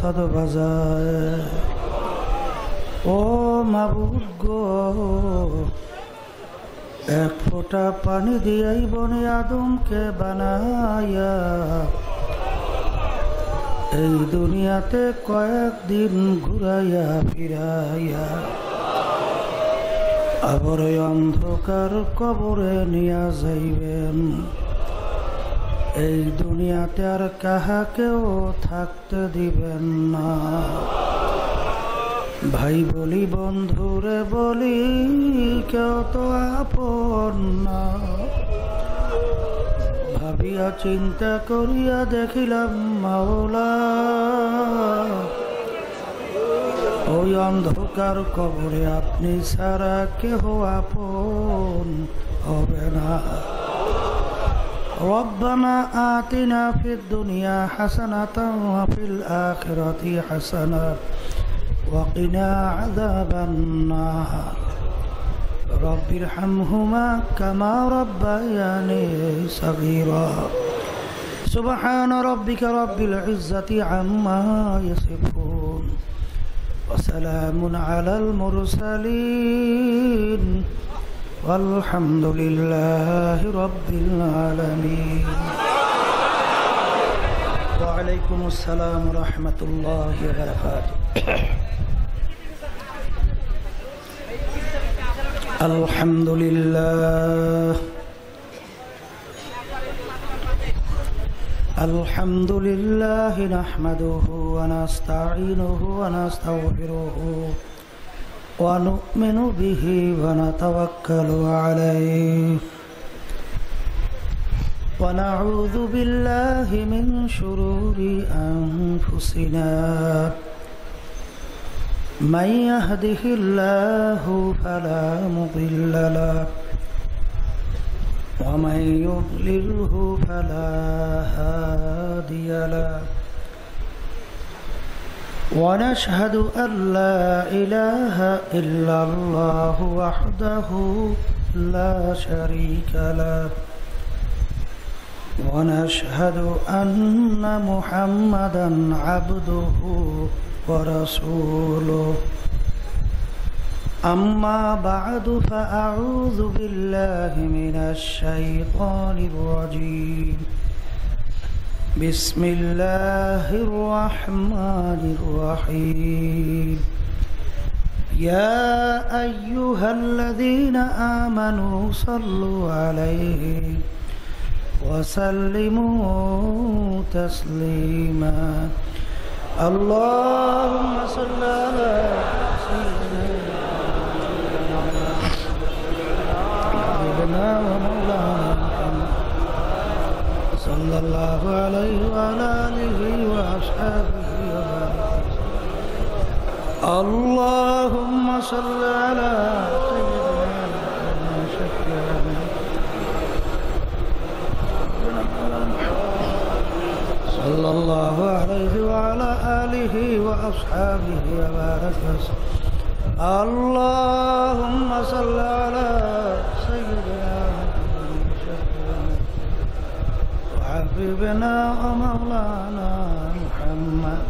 রসদ বাজায়। ও মাবুদ গো, এক ফোঁটা পানি দিয়াই বনে আদমকে বানাইয়া এই দুনিয়াতে কয়েকদিন ঘুরাইয়া ফিরাইয়া আবার ওই অন্ধকার কবরে নিয়া যাইবেন। এই দুনিয়াতে আর কাহাকেও থাকতে দিবেন না। ভাই বলি, বন্ধুরে বলি, কেউ তো আপন না। ভাবিয়া চিন্তা করিয়া দেখিলাম মাওলা, ওই অন্ধকার কবরে আপনি ছাড়া কেহ আপন হবে না। রব্বানা আতিনা ফিদ দুনিয়া হাসানাতাও ওয়া ফিল আখিরাতি হাসানাতাও ওয়া কিনা আযাবান নার। রব্বিরহামহুমা কামা রাব্বায়ানি সাগীরা। সুবহান রাব্বিকা রাব্বিল ইজ্জাতি আম্মা ইয়াসিফুন ওয়া সালামুন আলাল মুরসালিন walhamdulillahi rabbil alamin. Wa alaikumus salam wa rahmatullahi wa barakatuh. Alhamdulillah, alhamdulillah, nahmaduhu wa nasta'inuhu wa nastaghfiruhu wa nu'minu bihi wa natawakkalu alayhi wa na'udhu billahi min shururi anfusina man yahdihillahu fala mudilla lahu wa man yudlilhu fala hadiya lahu. ونشهد أن لا إله إلا الله وحده لا شريك له ونشهد أن محمدا عبده ورسوله. أما بعد فأعوذ بالله من الشيطان الرجيم. بسم الله الرحمن الرحيم. يا أيها الذين آمنوا صلوا عليه وسلموا تسليما. اللهم صل على سيدنا حبيبنا ومولانا صلى الله عليه وعلى آله وأصحابه وبارك. اللهم صل على سيدنا شفيعنا صلى الله عليه وعلى آله وأصحابه وبارك. اللهم صل على سيدنا حبيبنا ومولانا محمد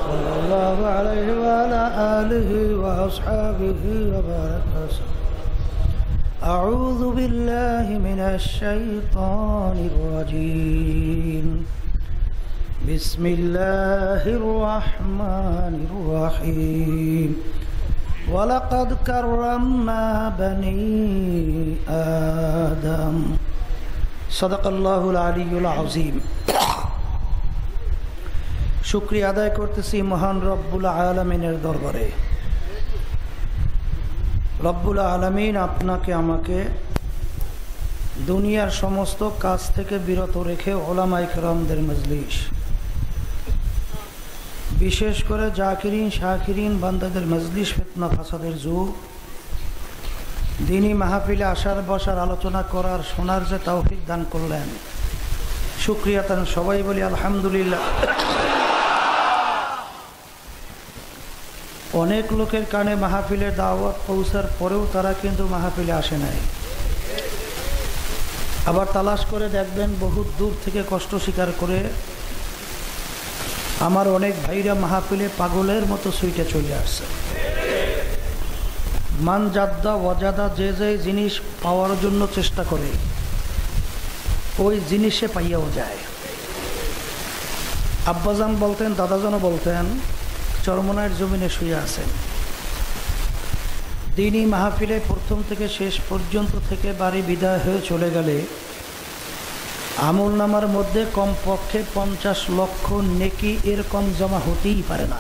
صلى الله عليه وعلى آله وأصحابه وبارك. أعوذ بالله من الشيطان الرجيم. بسم الله الرحمن الرحيم. ولقد كرمنا بني آدم. সাদাকাল্লাহুল আলিয়্যুল আযীম। শুকরিয়া আদায় করতেছি মহান রব্বুল আলামিনের দরবারে। রব্বুল আলামিন আপনাকে আমাকে দুনিয়ার সমস্ত কাজ থেকে বিরত রেখে উলামায়ে কেরামদের মজলিস, বিশেষ করে জাকিরিন শাকিরিন বান্দাদের মজলিস, ফিতনা ফাসাদের যুগ, দিনী মাহফিলে আসার বসার আলোচনা করার শোনার যে তৌফিক দান করলেন, শুকরিয়া তার সবাই বলি আলহামদুলিল্লাহ। অনেক লোকের কানে মাহফিলের দাওয়াত পৌঁছার পরেও তারা কিন্তু মাহফিলে আসে নাই। আবার তালাশ করে দেখবেন বহুত দূর থেকে কষ্ট স্বীকার করে আমার অনেক ভাইরা মাহফিলে পাগলের মতো সুইটে চলে আসছে। মান জাদ্দা ওয়াজাদা, যে যে জিনিস পাওয়ার জন্য চেষ্টা করে ওই জিনিসে পাইয়াও যায়। আব্বাজান বলতেন, দাদাজানও বলতেন, চরমনায়ের জমিনে শুয়ে আছেন। দিনই মাহফিলে প্রথম থেকে শেষ পর্যন্ত থেকে বাড়ি বিদায় হয়ে চলে গেলে আমল নামার মধ্যে কমপক্ষে 50 লক্ষ নেকি এরকম জমা হতেই পারে না।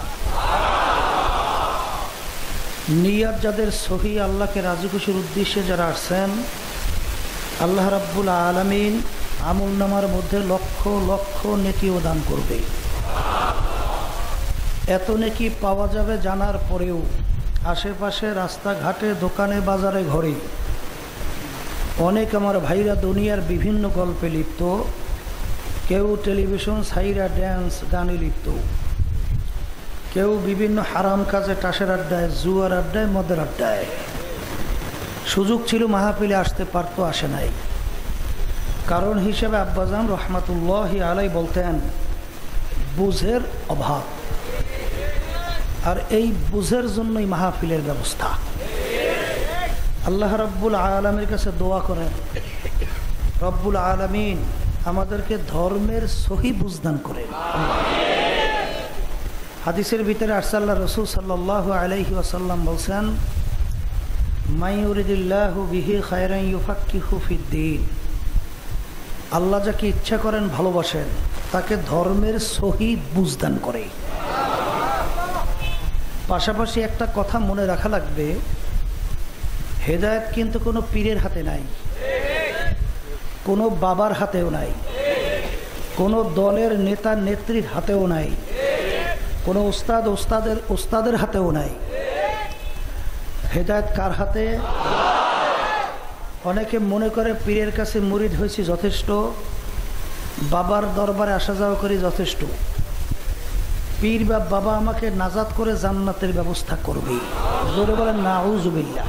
নিয়াত যাদের সহি, আল্লাহকে রাজি খুশির উদ্দেশ্যে যারা আসছেন, আল্লাহ রাব্বুল আলামিন আমল নামার মধ্যে লক্ষ লক্ষ নেকিও দান করবে। এত নেকি পাওয়া যাবে জানার পরেও আশেপাশে রাস্তাঘাটে, দোকানে, বাজারে, ঘরে অনেক আমার ভাইরা দুনিয়ার বিভিন্ন গল্পে লিপ্ত, কেউ টেলিভিশন সাইরা ড্যান্স গানে লিপ্ত, কেউ বিভিন্ন হারাম কাজে, টাসের আড্ডায়, জুয়ার আড্ডায়, মদের আড্ডায়। সুযোগ ছিল মাহফিলে আসতে পারতো, আসে নাই। কারণ হিসেবে আব্বাজান রহমাতুল্লাহি আলাই বলতেন বুঝের অভাব, আর এই বুঝের জন্যই মাহফিলের ব্যবস্থা। আল্লাহ রব্বুল আলামিনের কাছে দোয়া করেন, রব্বুল আলামিন আমাদেরকে ধর্মের সহি বুঝদান করেন। হাদিসের ভিতরে আল্লাহ রাসূল সাল্লাল্লাহু আলাইহি ওয়াসাল্লাম বলছেন, মান ইউরিদিল্লাহু বিহি খায়রান ইউফাক্কিহু ফিদ্দীন। আল্লাহ যাকে ইচ্ছা করেন, ভালোবাসেন, তাকে ধর্মের সহি বুঝদান করে। পাশাপাশি একটা কথা মনে রাখা লাগবে, হেদায়েত কিন্তু কোনো পীরের হাতে নাই, কোনো বাবার হাতেও নাই, কোনো দলের নেতা নেত্রীর হাতেও নাই, কোনো ওস্তাদের হাতেও নাই। হেদায়েত কার হাতে? অনেকে মনে করে পীরের কাছে মুরিদ হয়েছি যথেষ্ট, বাবার দরবারে আসা যাওয়া করি যথেষ্ট, পীর বা বাবা আমাকে নাজাত করে জান্নাতের ব্যবস্থা করবে। জোরে বলেন নাউজুবিল্লাহ।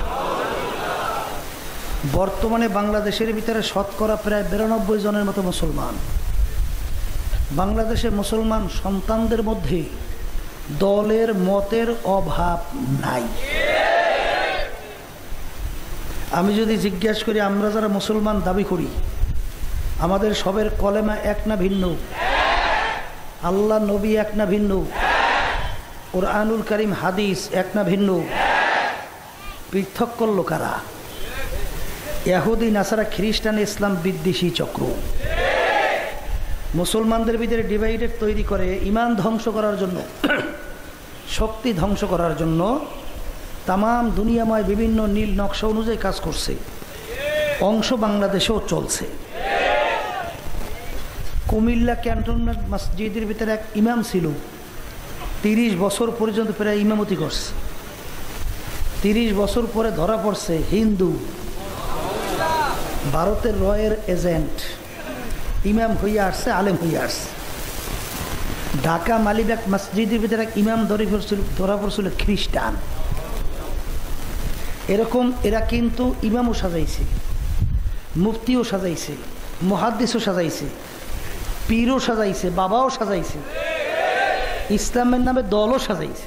বর্তমানে বাংলাদেশের ভিতরে শতকরা প্রায় 92 জনের মতো মুসলমান। বাংলাদেশে মুসলমান সন্তানদের মধ্যে দলের মতের অভাব নাই। আমি যদি জিজ্ঞাসা করি, আমরা যারা মুসলমান দাবি করি, আমাদের সবের কলেমা এক না ভিন্ন? আল্লাহ নবী এক না ভিন্ন? কুরআনুল কারীম হাদিস এক না ভিন্ন? পৃথক করল কারা? ইহুদি, নাসারা, খ্রিস্টান, ইসলাম বিদ্বেষী চক্র মুসলমানদের ভিতরে ডিভাইডেড তৈরি করে ঈমান ধ্বংস করার জন্য, শক্তি ধ্বংস করার জন্য তাম দুনিয়াময় বিভিন্ন নীল নকশা অনুযায়ী কাজ করছে। অংশ বাংলাদেশেও চলছে। কুমিল্লা ক্যান্টনমেন্ট মসজিদের ভিতরে এক ইমাম ছিল, 30 বছর পর্যন্ত প্রায় ইমামতি করছে। 30 বছর পরে ধরা পড়ছে হিন্দু, ভারতের রয়ের এজেন্ট, ইমাম হইয়া আসছে, আলেম হইয়া আসছে। ঢাকা মালিবাগ মসজিদের ভিতরে এক ইমাম ধরা পড়ছিল খ্রিস্টান। এরকম এরা কিন্তু ইমামও সাজাইছে, মুফতিও সাজাইছে, মুহাদ্দিসও সাজাইছে, পীরও সাজাইছে, বাবাও সাজাইছে, ইসলামের নামে দলও সাজাইছে।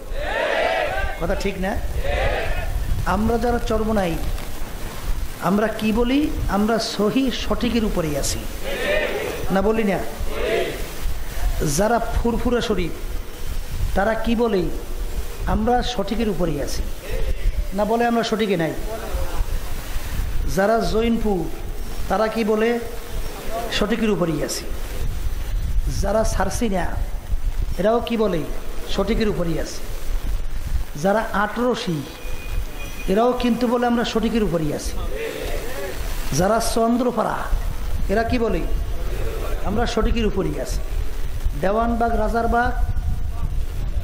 কথা ঠিক না? আমরা যারা চরমনাই, আমরা কি বলি? আমরা সহি সঠিকের উপরেই আছি, না বলি না? যারা ফুরফুরা শরীফ, তারা কি বলে? আমরা সঠিকের উপরেই আছি, না বলে আমরা সঠিকে নাই? যারা জৈনপুর, তারা কি বলে? সঠিকের উপরেই আছি। যারা সারসিনা, এরাও কি বলে? সঠিকের উপরেই আছে। যারা আটরশি, এরাও কিন্তু বলে আমরা সঠিকের উপরেই আছি। যারা চন্দ্রপাড়া, এরা কি বলে? আমরা সঠিকের উপরেই আছি। দেওয়ানবাগ, রাজারবাগ,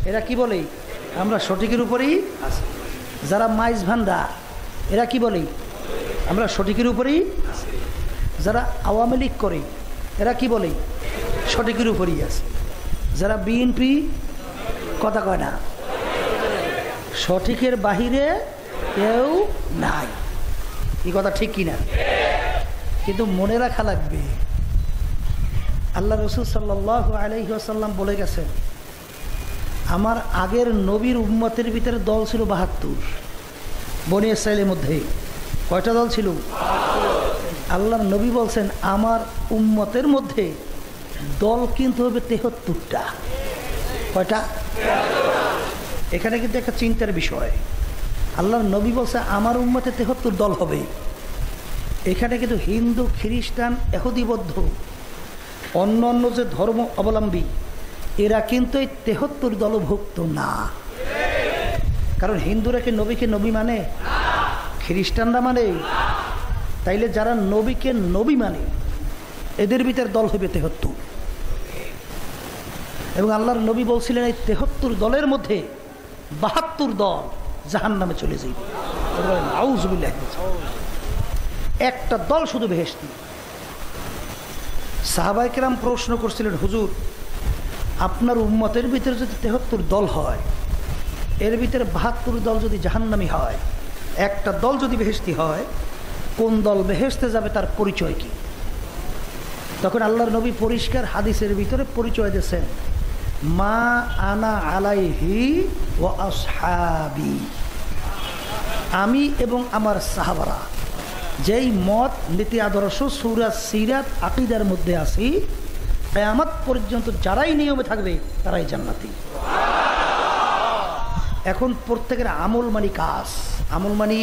এরা কি বলে? আমরা সঠিকের উপরেই আছি। যারা মাইজ ভান্ডা, এরা কি বলে? আমরা সঠিকের উপরেই আছি। যারা আওয়ামী লীগ করে, এরা কি বলে? সঠিকের উপরেই আছে। যারা বিএনপি, কথা কয় না, সঠিকের বাহিরে কেউ নাই। এই কথা ঠিক কিনা? কিন্তু মনে রাখা লাগবে, আল্লাহ রাসূল সাল্লাল্লাহু আলাইহি ওয়াসাল্লাম বলে গেছেন, আমার আগের নবীর উম্মতের ভিতরে দল ছিল ৭২। বনি ইসরাইলের মধ্যে কয়টা দল ছিল? আল্লাহর নবী বলছেন আমার উম্মতের মধ্যে দল কিন্তু হবে ৭৩টা। কয়টা? এখানে কিন্তু একটা চিন্তার বিষয়। আল্লাহর নবী বলছে আমার উম্মতে ৭৩ দল হবে। এখানে কিন্তু হিন্দু, খ্রিস্টান, ইহুদি, বৌদ্ধ, অন্য অন্য যে ধর্ম অবলম্বী এরা কিন্তু এই ৭৩ দলভুক্ত না। কারণ হিন্দুরা কি নবীকে নবী মানে? খ্রিস্টানরা মানে? তাইলে যারা নবীকে নবী মানে এদের ভিতর দল হবে ৭৩। এবং আল্লাহর নবী বলছিলেন এই ৭৩ দলের মধ্যে ৭২ দল জাহান্নামে চলে যাইবে। আউযুবিল্লাহ। একটা দল শুধু বেহেশতি। সাহাবায়ে কেরাম প্রশ্ন করছিলেন, হুজুর আপনার উম্মতের ভিতরে যদি ৭৩ দল হয়, এর ভিতরে ৭২ দল যদি জাহান্নামী হয়, একটা দল যদি বেহেশতি হয়, কোন দল বেহেশতে যাবে তার পরিচয় কি? তখন আল্লাহর নবী পরিষ্কার হাদিসের ভিতরে পরিচয় দিয়েছেন, মা আনা আলাইহি ওয়া আসহাবি, আমি এবং আমার সাহাবারা যেই মত নীতি আদর্শ সূরা সিরাত আকীদার মধ্যে আছি, কিয়ামত পর্যন্ত যারাই নিয়মে থাকবে তারাই জান্নাতি। এখন প্রত্যেকের আমল মানি কাজ, আমল মানি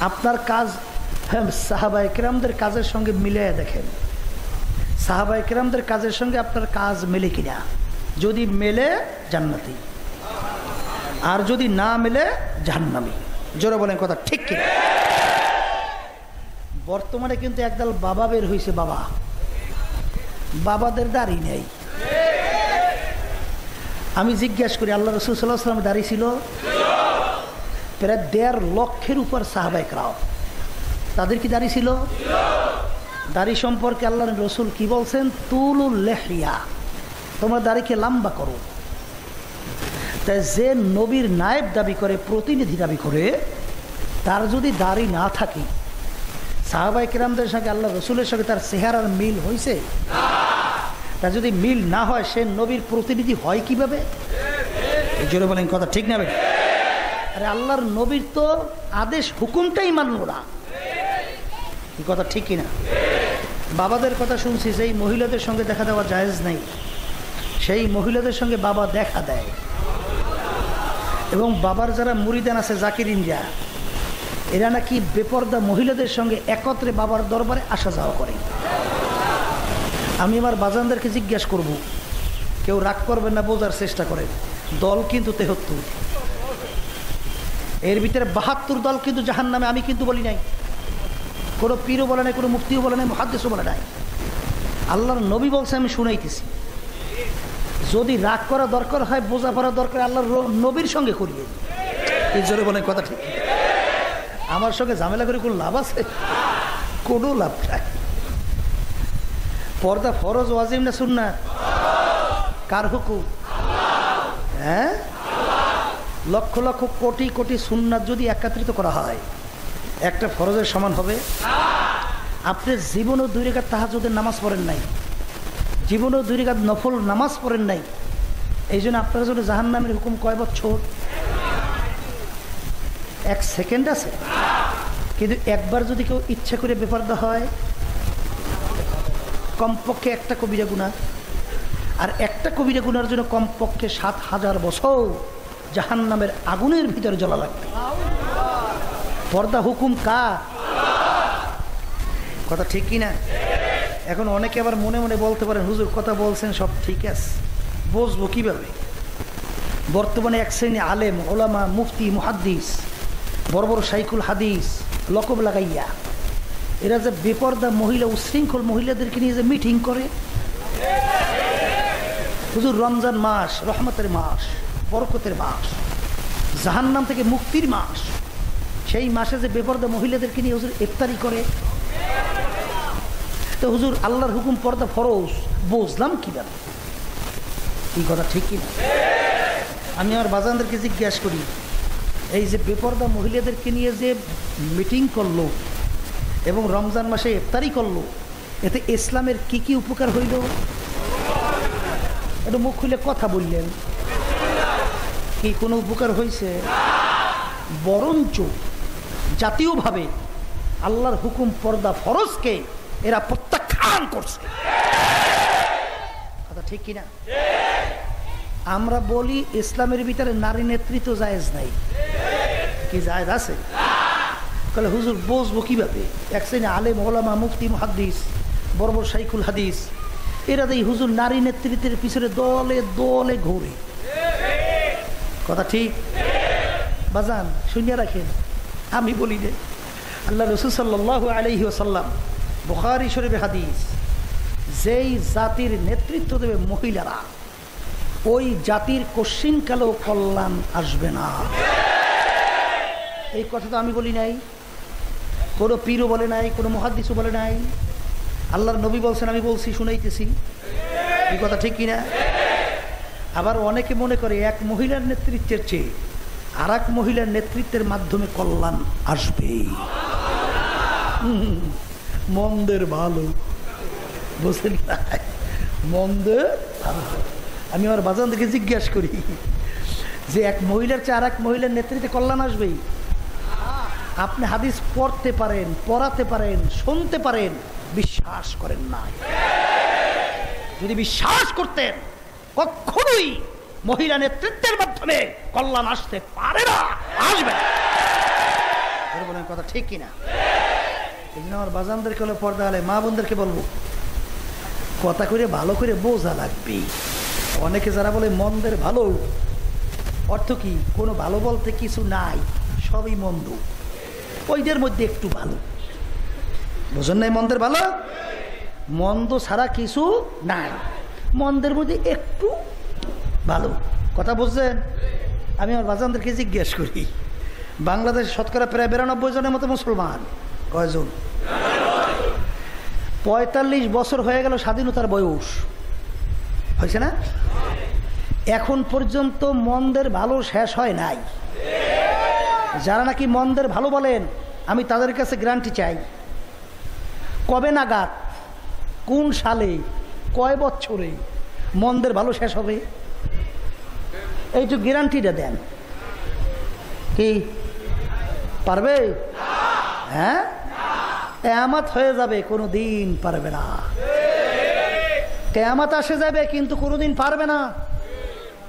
আপনার কাজ। হ্যাঁ, সাহাবায়ে কেরামদের কাজের সঙ্গে মিলিয়ে দেখেন, সাহাবায়ে কেরামদের কাজের সঙ্গে আপনার কাজ মেলে কিনা। যদি মেলে জান্নাতি, আর যদি না মেলে জাহান্নামী। জোরে বলেন কথা ঠিক কিনা? বর্তমানে কিন্তু একদল বাবা বের হয়েছে, বাবা, বাবাদের দাড়ি নেই। আমি জিজ্ঞাসা করি, আল্লাহ রাসূল সাল্লাল্লাহু আলাইহি ওয়াসাল্লামের দাড়ি ছিল? প্রায় ১.৫ লক্ষের উপর সাহাবায়ে কেরাম, তাদের কি দাড়ি ছিল? দাড়ি সম্পর্কে আল্লাহর রাসূল কি বলছেন? তুলুল লিহইয়া, তোমরা দাড়িকে লম্বা করো। তাই যে নবীর নায়েব দাবি করে, প্রতিনিধি দাবি করে, তার যদি দাড়ি না থাকে, সাহাবায়ে কেরামদের সঙ্গে আল্লাহ রাসূলের সঙ্গে তার চেহারার মিল হয়েছে? তার যদি মিল না হয়, সে নবীর প্রতিনিধি হয় কিভাবে? জোরে বলেন কথা ঠিক না? আরে আল্লাহর নবীর তো আদেশ হুকুমটাই মানল না, এই কথা ঠিক কিনা? বাবাদের কথা শুনছি, যেই মহিলাদের সঙ্গে দেখা দেওয়া জায়েজ নাই, সেই মহিলাদের সঙ্গে বাবা দেখা দেয়। এবং বাবার যারা মুরিদান আছে, জাকিরিনরা, এরা নাকি বেপরদা মহিলাদের সঙ্গে একত্রে বাবার দরবারে আসা যাওয়া করে। আমি আমার বাজানদেরকে জিজ্ঞাসা করব, কেউ রাগ করবেন না, বোঝার চেষ্টা করেন। দল কিন্তু ৭৩, এর ভিতরে ৭২ দল কিন্তু জাহান্নামে। আমি কিন্তু বলি নাই, কোনো পীরও বলে নাই, কোনো মুফতিও বলে নাই, মুহাদ্দিসও বলে নাই, আল্লাহর নবী বলছে, আমি শুনাইতেছি। যদি রাগ করা দরকার হয়, বোঝা পড়া দরকার, আল্লাহর নবীর সঙ্গে করিয়ে। এই জোরে বলেন কথা ঠিক? আমার সঙ্গে ঝামেলা করে কোনো লাভ আছে? কোনো লাভ নাই। পর্দা ফরজ, ওয়াজিব না সুন্নাত? কার হুকুম? হ্যাঁ, লক্ষ লক্ষ কোটি কোটি সুন্নাত যদি একত্রিত করা হয়, একটা ফরজের সমান হবে? আপনি জীবনও 2 রাকাত তাহাজ্জুদের নামাজ পড়েন নাই, জীবনেও 2 রাকাত নফল নামাজ পড়েন নাই, এই জন্য আপনার জন্য জাহান্নামের হুকুম কয় বছর? 1 সেকেন্ড আছে। কিন্তু একবার যদি কেউ ইচ্ছা করে বেপরদা হয়, কমপক্ষে একটা কবিরা গুনাহ, আর একটা কবিরা গুনার জন্য কমপক্ষে ৭,০০০ বছর জাহান্নামের আগুনের ভিতরে জ্বলা লাগবে। পর্দা হুকুম কার? কথা ঠিক কিনা? এখন অনেকে আবার মনে মনে বলতে পারেন, হুজুর কথা বলছেন সব ঠিক আছে, বুঝবো কিভাবে? বর্তমানে এক শ্রেণী আলেম, ওলামা, মুফতি, মুহাদ্দিস, বড় বড় শাইখুল হাদিস লকব লাগাইয়া, এরা যে বেপরদা মহিলা, উশৃঙ্খল মহিলাদেরকে নিয়ে যে মিটিং করে। হুজুর রমজান মাস রহমতের মাস, বরকতের মাস, জাহান্নাম থেকে মুক্তির মাস, সেই মাসে যে বেপরদা মহিলাদেরকে নিয়ে হুজুর ইফতারি করে। তো হুজুর আল্লাহর হুকুম পর্দা ফরজ, বুঝলাম কিভাবে? এই কথা ঠিক কিনা? আমি আমার বাজানদেরকে জিজ্ঞাসা করি, এই যে বেপরদা মহিলাদেরকে নিয়ে যে মিটিং করলো এবং রমজান মাসে ইফতারি করলো, এতে ইসলামের কি কি উপকার হইল? একটু মুখ খুলে কথা বললেন। কি কোনো উপকার হয়েছে? বরঞ্চ জাতীয়ভাবে আল্লাহর হুকুম পর্দা ফরজকে এরা প্রত্যাখ্যান করছে। কথা ঠিক কিনা? আমরা বলি ইসলামের ভিতরে নারী নেতৃত্ব জায়েজ নাই, কি জায়েজ আছে? তাহলে হুজুর বুঝবো কিভাবে? এক শ্রেণী আলেম ওলামা মুফতি মুহাদ্দিস বড় বড় শাইখুল হাদিস এরা দেই হুজুর নারী নেতৃত্বের পিছনে দলে দলে ঘুরে। কথা ঠিক? বাজান শুনিয়া রাখেন, আমি বলি যে আল্লাহ রাসূল সাল্লাল্লাহু আলাইহি ওয়াসাল্লাম বুখারী শরীফে হাদিস, যেই জাতির নেতৃত্ব দেবে মহিলারা ওই জাতির কশিনকালেও কল্যাণ আসবে না। এই কথা তো আমি বলি নাই, কোনো পীরও বলে নাই, কোনো মুহাদ্দিসও বলে নাই, আল্লাহর নবী বলছেন, আমি বলছি, শুনাইতেছি। এই কথা ঠিক কিনা? আবার অনেকে মনে করে এক মহিলার নেতৃত্বের চেয়ে আর এক মহিলার নেতৃত্বের মাধ্যমে কল্যাণ আসবে। মন্দের ভালো বুঝলেন না? মন্দের ভালো। আমি আমার বাজান থেকে জিজ্ঞাসা করি যে এক মহিলার চেয়ে আর এক মহিলার নেতৃত্বে কল্যাণ আসবেই? আপনি হাদিস পড়তে পারেন, পড়াতে পারেন, শুনতে পারেন, বিশ্বাস করেন না। যদি বিশ্বাস করতেন কখনোই মহিলা নেতৃত্বের মাধ্যমে কল্যাণ আসতে পারে না, আসবে না। বলেন কথা ঠিক কিনা? এই জন্য আমার বাজানদেরকে হলে পর্দা হলে মা বোনদেরকে বলবো কথা করে ভালো করে বোঝা লাগবে। অনেকে যারা বলে মন্দের ভালো, অর্থ কি? কোনো ভালো বলতে কিছু নাই, সবই মন্দ, ওইদের মধ্যে একটু ভালো। বুঝেন নাই? মন্দের ভালো, মন্দ ছাড়া কিছু নাই, মন্দের মধ্যে একটু ভালো। কথা বুঝছেন? আমি আমার বাজানদেরকে জিজ্ঞেস করি, বাংলাদেশ শতকরা প্রায় 92 জনের মতো মুসলমান, কয়জন? 45 বছর হয়ে গেল স্বাধীনতার বয়স, হয়েছে না? এখন পর্যন্ত মন্দের ভালো শেষ হয় নাই। যারা নাকি মন্দের ভালো বলেন, আমি তাদের কাছে গ্যারান্টি চাই, কবে নাগাদ, কোন সালে, কয় বছরে মন্দের ভালো শেষ হবে? এইটুকু গ্যারান্টিটা দেন। কি পারবে? হ্যাঁ, কিয়ামত হয়ে যাবে, কোনো দিন পারবে না। কিয়ামত আসে যাবে কিন্তু কোনোদিন পারবে না।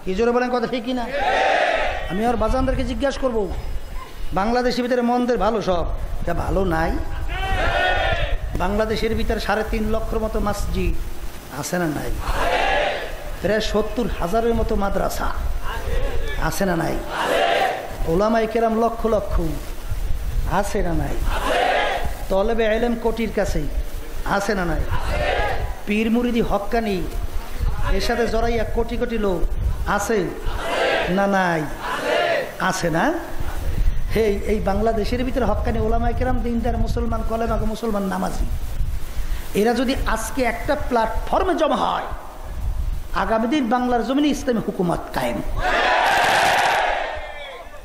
কি জোরে বলেন কথা ঠিক কিনা? আমি আর বাজানদেরকে জিজ্ঞাসা করবো, বাংলাদেশের ভিতরে মন্দের ভালো সব ভালো নাই? বাংলাদেশের ভিতরে 3.5 লক্ষের মতো মসজিদ আছে না নাই? প্রায় 70,000-এর মতো মাদ্রাসা আছে না নাই? ওলামায়ে কেরাম লক্ষ লক্ষ আছে না নাই? তলেবে ইলম কোটির কাছে আছে না নাই? পীর মুরিদি হক্কানি এর সাথে জড়াইয়া কোটি কোটি লোক আছে না নাই? আছে না? এই বাংলাদেশের ভিতরে হক্কানি ওলামায়ে কেরাম, দিনদার মুসলমান, কলেমাকে মুসলমান, নামাজি, এরা যদি আজকে একটা প্ল্যাটফর্মে জমা হয়, আগামী দিন বাংলার জমিনে ইসলামী হুকুমত কায়েম।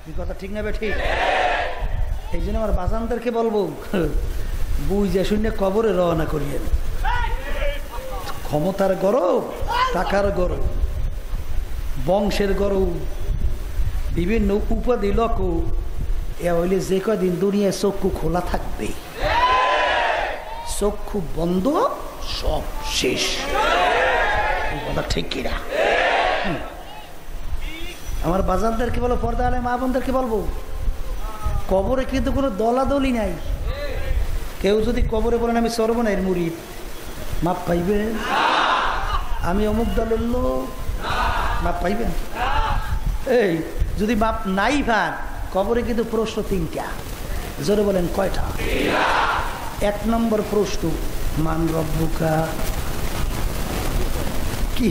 এই কথা ঠিক না? ঠিক। এই জন্য আমার বাজানদেরকে বলবো, বুঝে শুনে কবরে রওনা করিয়েন। ক্ষমতার গরব, টাকার গরব, বংশের গরব, বিভিন্ন উপাধি লোক, এ হইলে যে কদিন দুনিয়ায় চক্ষু খোলা থাকবে, চক্ষু বন্ধ সব শেষ। কথা ঠিক কিনা? আমার বাজানদেরকে বলো, পর্দা আলে মা বোনদেরকে বলবো, কবরে কিন্তু কোনো দলাদলি নাই। কেউ যদি কবরে বলেন আমি সর্বনাইয়ের মুরিদ, মাপ পাইবেন? আমি অমুক দলের লোক, মাপ পাইবেন? এই যদি মাপ নাই ভান, কবরে কিন্তু প্রশ্ন 3টা। জোরে বলেন কয়টা? 1 নম্বর প্রশ্ন, মান রব্বুকা। কি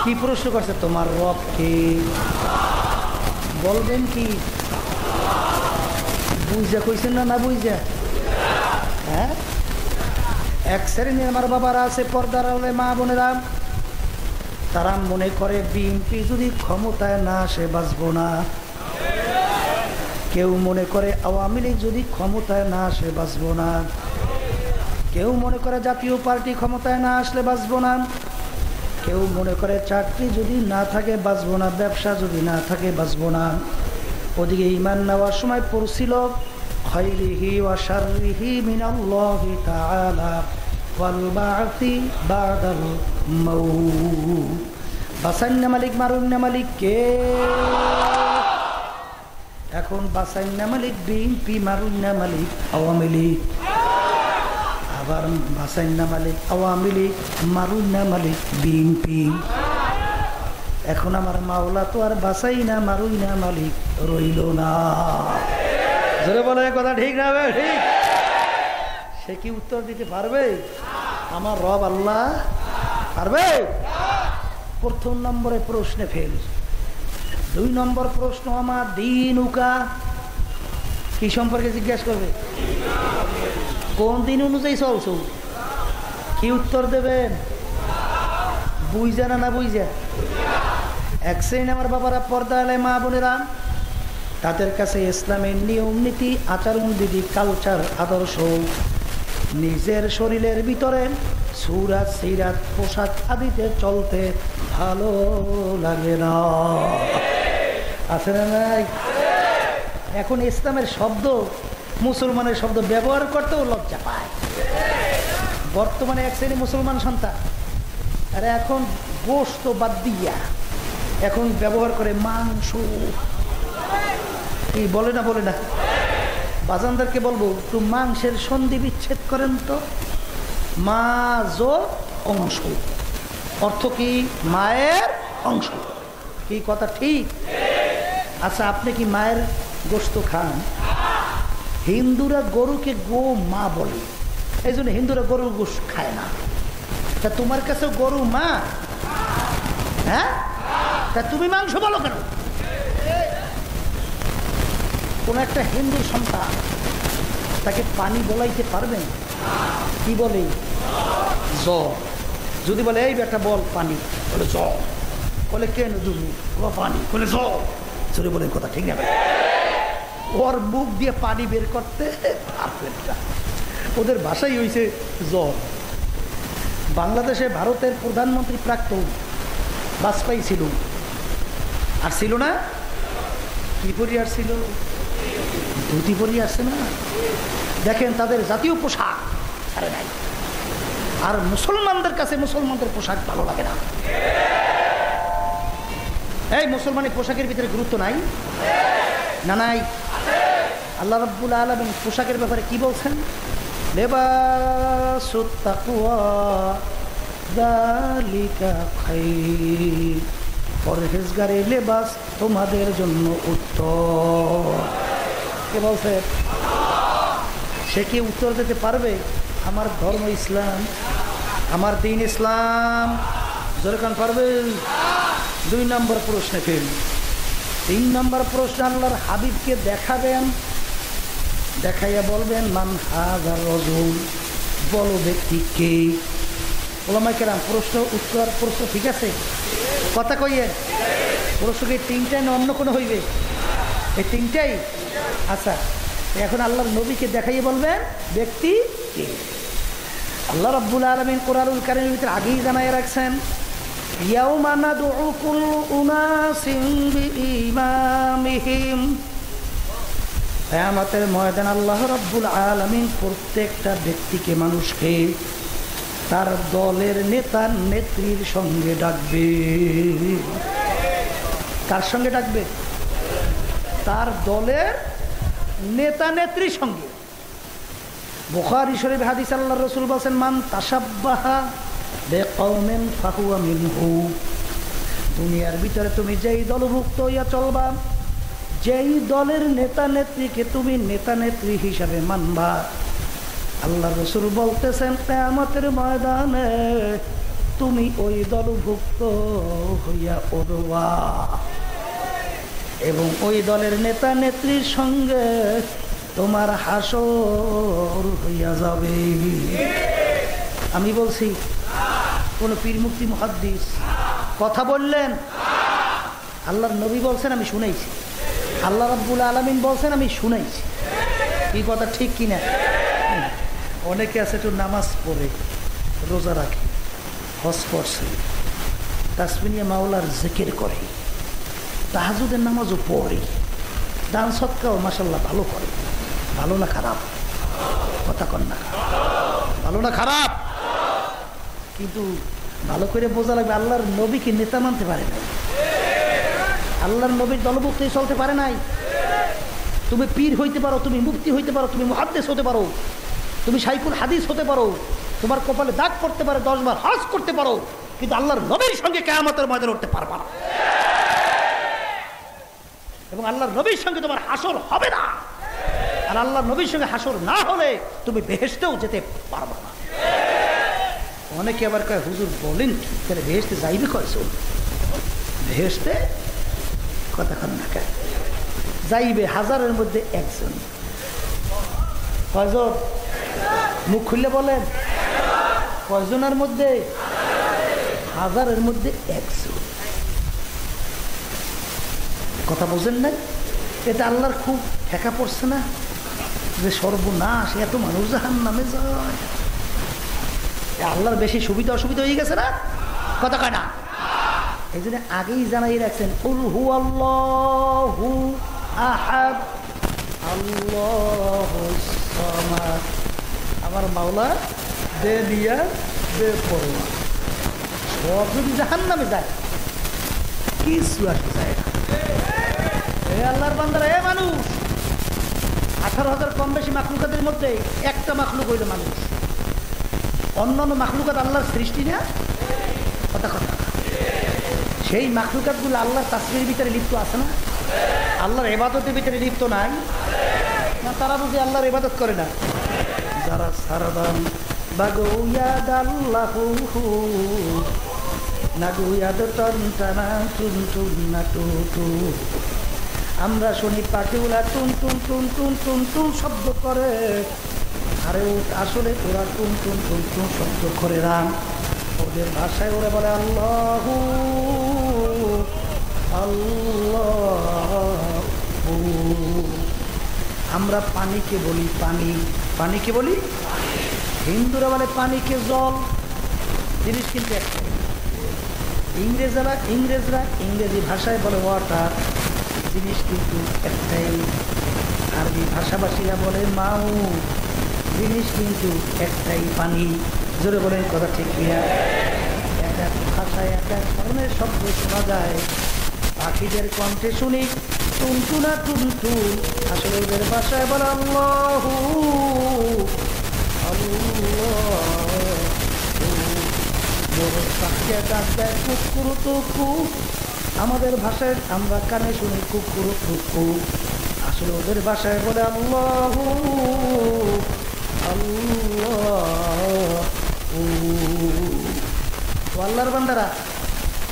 কি প্রশ্ন করছে? তোমার রব কে? বলবেন কি? বুঝা কইছেন না? না বুঝা? হ্যাঁ, এক শ্রেণী আমার বাবারা আছে, পর্দার আলে মা বোনেরা, তারা মনে করে বিএনপি যদি ক্ষমতায় না আসে বাঁচব না। কেউ মনে করে আওয়ামী লীগ যদি ক্ষমতায় না আসে বাঁচব না। কেউ মনে করে জাতীয় পার্টি ক্ষমতায় না আসলে বাঁচব না। কেউ মনে করে চাকরি যদি না থাকে বাঁচবো না, ব্যবসা যদি না থাকে বাঁচবো না। ওদিকে ঈমান নেওয়ার সময় পড়ছিল খায়রিহি ওয়া শাররিহি মিনাল্লাহি তাআলা ওয়াল বা'থি বা'দাল মাউত। বাসাইন্না মালিক মারুন্না মালিক কে? এখন বাসাইন্না মালিক বিএনপি, মারুন্না মালিক আওয়ামী লীগ। আবার বাসাইন্না মালিক আওয়ামী লীগ, মারুন্না মালিক বিএনপি। এখন আমার মাওলা তো আর বাসাইনা মারুইনা মালিক রইল না। জোরে বলে কথা ঠিক না? ঠিক। সে কি উত্তর দিতে পারবে? আমার রব আল্লাহ পারবে? প্রথম নম্বরে প্রশ্নে ফেল। 2 নম্বর প্রশ্ন আমার দিন উকা কি সম্পর্কে জিজ্ঞাসা করবে? কোন দিন অনুযায়ী চলছো? কি উত্তর দেবেন? বুঝা না বুঝা? এক শ্রেণী আমার বাবারা, পর্দা আলাই মা বোনেরা, তাদের কাছে ইসলামের নিয়ম নীতি, আচরণ বিধি, কালচার, আদর্শ নিজের শরীরের ভিতরে সুরাত সিরাত পোশাক আদিতে চলতে ভালো লাগে না। আছে না নাই? এখন ইসলামের শব্দ, মুসলমানের শব্দ ব্যবহার করতেও লজ্জা পায়। বর্তমানে এক শ্রেণী মুসলমান সন্তান আর এখন গোশত বাদ দিয়া এখন ব্যবহার করে মাংস। কি বলে না? বলে না? বাজানদারকে বলবো একটু মাংসের সন্ধি বিচ্ছেদ করেন তো। মাছ অংশ, অর্থ কি? মায়ের অংশ। কি কথা ঠিক? আচ্ছা, আপনি কি মায়ের গোশত খান? হিন্দুরা গরুকে গো মা বলে, এই জন্য হিন্দুরা গরুর গোশত খায় না। তা তোমার কাছে গরু মা? হ্যাঁ, তা তুমি মাংস বলো কেন? কোন একটা হিন্দু সন্তান তাকে পানি বলাইতে পারবেন? কি বলে? জল। যদি বলে এই বেটা বল পানি, বলে জল। বলে কেন তুমি? পানি। বলে জল। চলে বলে কথা ঠিক না? ওর মুখ দিয়ে পানি বের করতে পারবেন না। ওদের ভাষাই হয়েছে জল। বাংলাদেশে ভারতের প্রধানমন্ত্রী প্রাক্তন বাজপেয়ী ছিল, আর ছিল না? কি পরি আসছিল? ধুতি পরি আসছে না? দেখেন তাদের জাতীয় পোশাক ছাড়ে নাই। আর মুসলমানদের কাছে মুসলমানদের পোশাক ভালো লাগে না। এই মুসলমানের পোশাকের ভিতরে গুরুত্ব নাই না? নাই। আল্লাহ রাব্বুল আলামিন পোশাকের ব্যাপারে কি বলছেন? লিবাসুত তাকওয়া যালিকা খায়র। পরহেজগারের লেবাস তোমাদের জন্য উত্তম। কে বলছে? সে কি উত্তর দিতে পারবে? আমার ধর্ম ইসলাম, আমার দিন ইসলাম। যেরকম পারবে? 2 নম্বর প্রশ্নে ফেল। 3 নম্বর প্রশ্ন আল্লাহর হাবিবকে দেখাবেন, দেখাইয়া বলবেন মান হাযার রাজুল, বলো ব্যক্তি কে? ওলামায়ে কেরাম প্রশ্ন উত্তর প্রশ্ন ঠিক আছে? কথা কইয়েন। প্রশ্ন কি 3টাই না অন্য কোনো হইবে? এই 3টাই। আচ্ছা, এখন আল্লাহর নবীকে দেখাইয়ে বলবেন ব্যক্তি কে। আল্লাহ রাব্বুল আলামিন কোরআনুল কারীমের ভিতরে আগেই জানায় রাখছেন, ইয়াউমা নাদউ কুল্লু উনাসিন বিইমামিহিম। কিয়ামতের ময়দানে আল্লাহ রাব্বুল আলামিন প্রত্যেকটা ব্যক্তিকে, মানুষকে তার দলের নেতা নেত্রীর সঙ্গে ডাকবে। কার সঙ্গে ডাকবে? তার দলের নেতা নেত্রীর সঙ্গে। বুখারী শরীফ হাদিস আল্লাহর রাসূল বলেন, মান তাশাব্বাহা বিকওমিন ফাহুয়া মিনহু। দুনিয়ার ভিতরে তুমি যেই দলভুক্ত হইয়া চলবা, যেই দলের নেতা নেত্রীকে তুমি নেতা নেত্রী হিসাবে মানবা, আল্লাহর রাসূল বলতেছেন কিয়ামতের ময়দানে তুমি ওই দলভুক্ত হইয়া উঠবা এবং ওই দলের নেতা নেত্রীর সঙ্গে তোমার হাসর হইয়া যাবে। আমি বলছি? কোন পীর মুফতি মুহাদ্দিস কথা বললেন? আল্লাহর নবী বলছেন, আমি শুনাইছি। আল্লাহ রাব্বুল আলামিন বলছেন, আমি শুনাইছি। এই কথা ঠিক কিনা? অনেকে আছে একটু নামাজ পড়ে, রোজা রাখে, হজ করছে, তাসবিহ নিয়ে মাওলার জিকির করে, তাহাজ্জুদের নামাজও পড়ে, দান সদকাও মাশাআল্লাহ ভালো করে। ভালো না খারাপ? কথা কন না, ভালো না খারাপ? কিন্তু ভালো করে বোঝা লাগবে, আল্লাহর নবীকে নেতা মানতে পারে নাই, আল্লাহর নবীর দলভুক্ত চলতে পারে নাই। তুমি পীর হইতে পারো, তুমি মুফতি হইতে পারো, তুমি মুহাদ্দিস হতে পারো, তুমি শাইখুল হাদিস হতে পারো, তোমার কপালে দাগ পড়তে পারে, 10 বার হজ করতে পারো, কিন্তু আল্লাহর নবীর সঙ্গে কিয়ামতের ময়দানে উঠতে পারবা না, এবং আল্লাহর নবীর সঙ্গে তোমার হাসর হবে না। আর আল্লাহর নবীর সঙ্গে হাসর না হলে তুমি বেহেশতেও যেতে পারবা না। অনেকে আবার কয়, হুজুর বলেন কি, তাহলে বেহেশতে যাইবে কয়জন? বেহেশতে কথা কন না, যাইবে 1000-এর মধ্যে 1 জন। কয়জন? মুখ খুললে বলেন, কয়জনের মধ্যে? 1000-এর মধ্যে 1 জন। কথা বোঝেন নাই? এটা আল্লাহর খুব ঠেকা পড়ছে না, যে সর্বনাশ, এত মানুষ জাহান্নামে যায়। আল্লাহর বেশি সুবিধা অসুবিধা হয়ে গেছে না? কথা কয় না? এই জন্য আগেই জানাই রাখছেন, কুল হুয়াল্লাহু আহাদ আল্লাহুস সামাদ। আমার মাওলা দে দিয়া দে পড়া, সব যদি জাহান্নামে যায় কিছু আসে যায় না। এই আল্লাহর বান্দারা, এ মানুষ, 18,000 কম বেশি মাখলুকাতের মধ্যে একটা মাখলুক হইল মানুষ। অন্যান্য মাখলুকাত আল্লাহর সৃষ্টি না? কথা কথা। সেই মাখলুকাতগুলো আল্লাহর তাসবিহের ভিতরে লিপ্ত আছে না? আল্লাহর ইবাদতের ভিতরে লিপ্ত নাই না? তারা বুঝি আল্লাহর ইবাদত করে না? যারা সারদান বাগুয়াদ আল্লাহু নাগুয়াদ টানা টুন টুন না টু টু। আমরা শুনি পাখিগুলা টুন টুন টুন টুন টুন টুন শব্দ করে, আরে আসলে ওরা টুন টুন টুন টুন শব্দ করে না। ওদের ভাষায় ওরা বলে আল্লাহু আল্লাহু। আমরা পানিকে বলি পানি, পানিকে বলি, হিন্দুরা বলে পানিকে জল। জিনিস কিন্তু একটা। ইংরেজরা ইংরেজি ভাষায় বলে ওয়াটার, জিনিস কিন্তু একটাই। আরবি ভাষাভাষীরা বলে মাউ, জিনিস কিন্তু একটাই, পানি। জোরে বলেন কথা ঠিক কিনা? এক এক ভাষায় এক এক ধরনের শব্দ শোনা যায়। পাখিদের কণ্ঠে শুনি টুনটুনা টুনটুন, আসলে ওদের ভাষায় বলে আল্লাহু আল্লাহু। পাখিয়া ডাক দেয় কুকুরু টুকু, আমাদের ভাষায় আমরা কানে শুনি কুকুরু টুকু, আসলে ওদের ভাষায় বলে আল্লাহু আল্লাহু। আল্লাহর বান্দারা,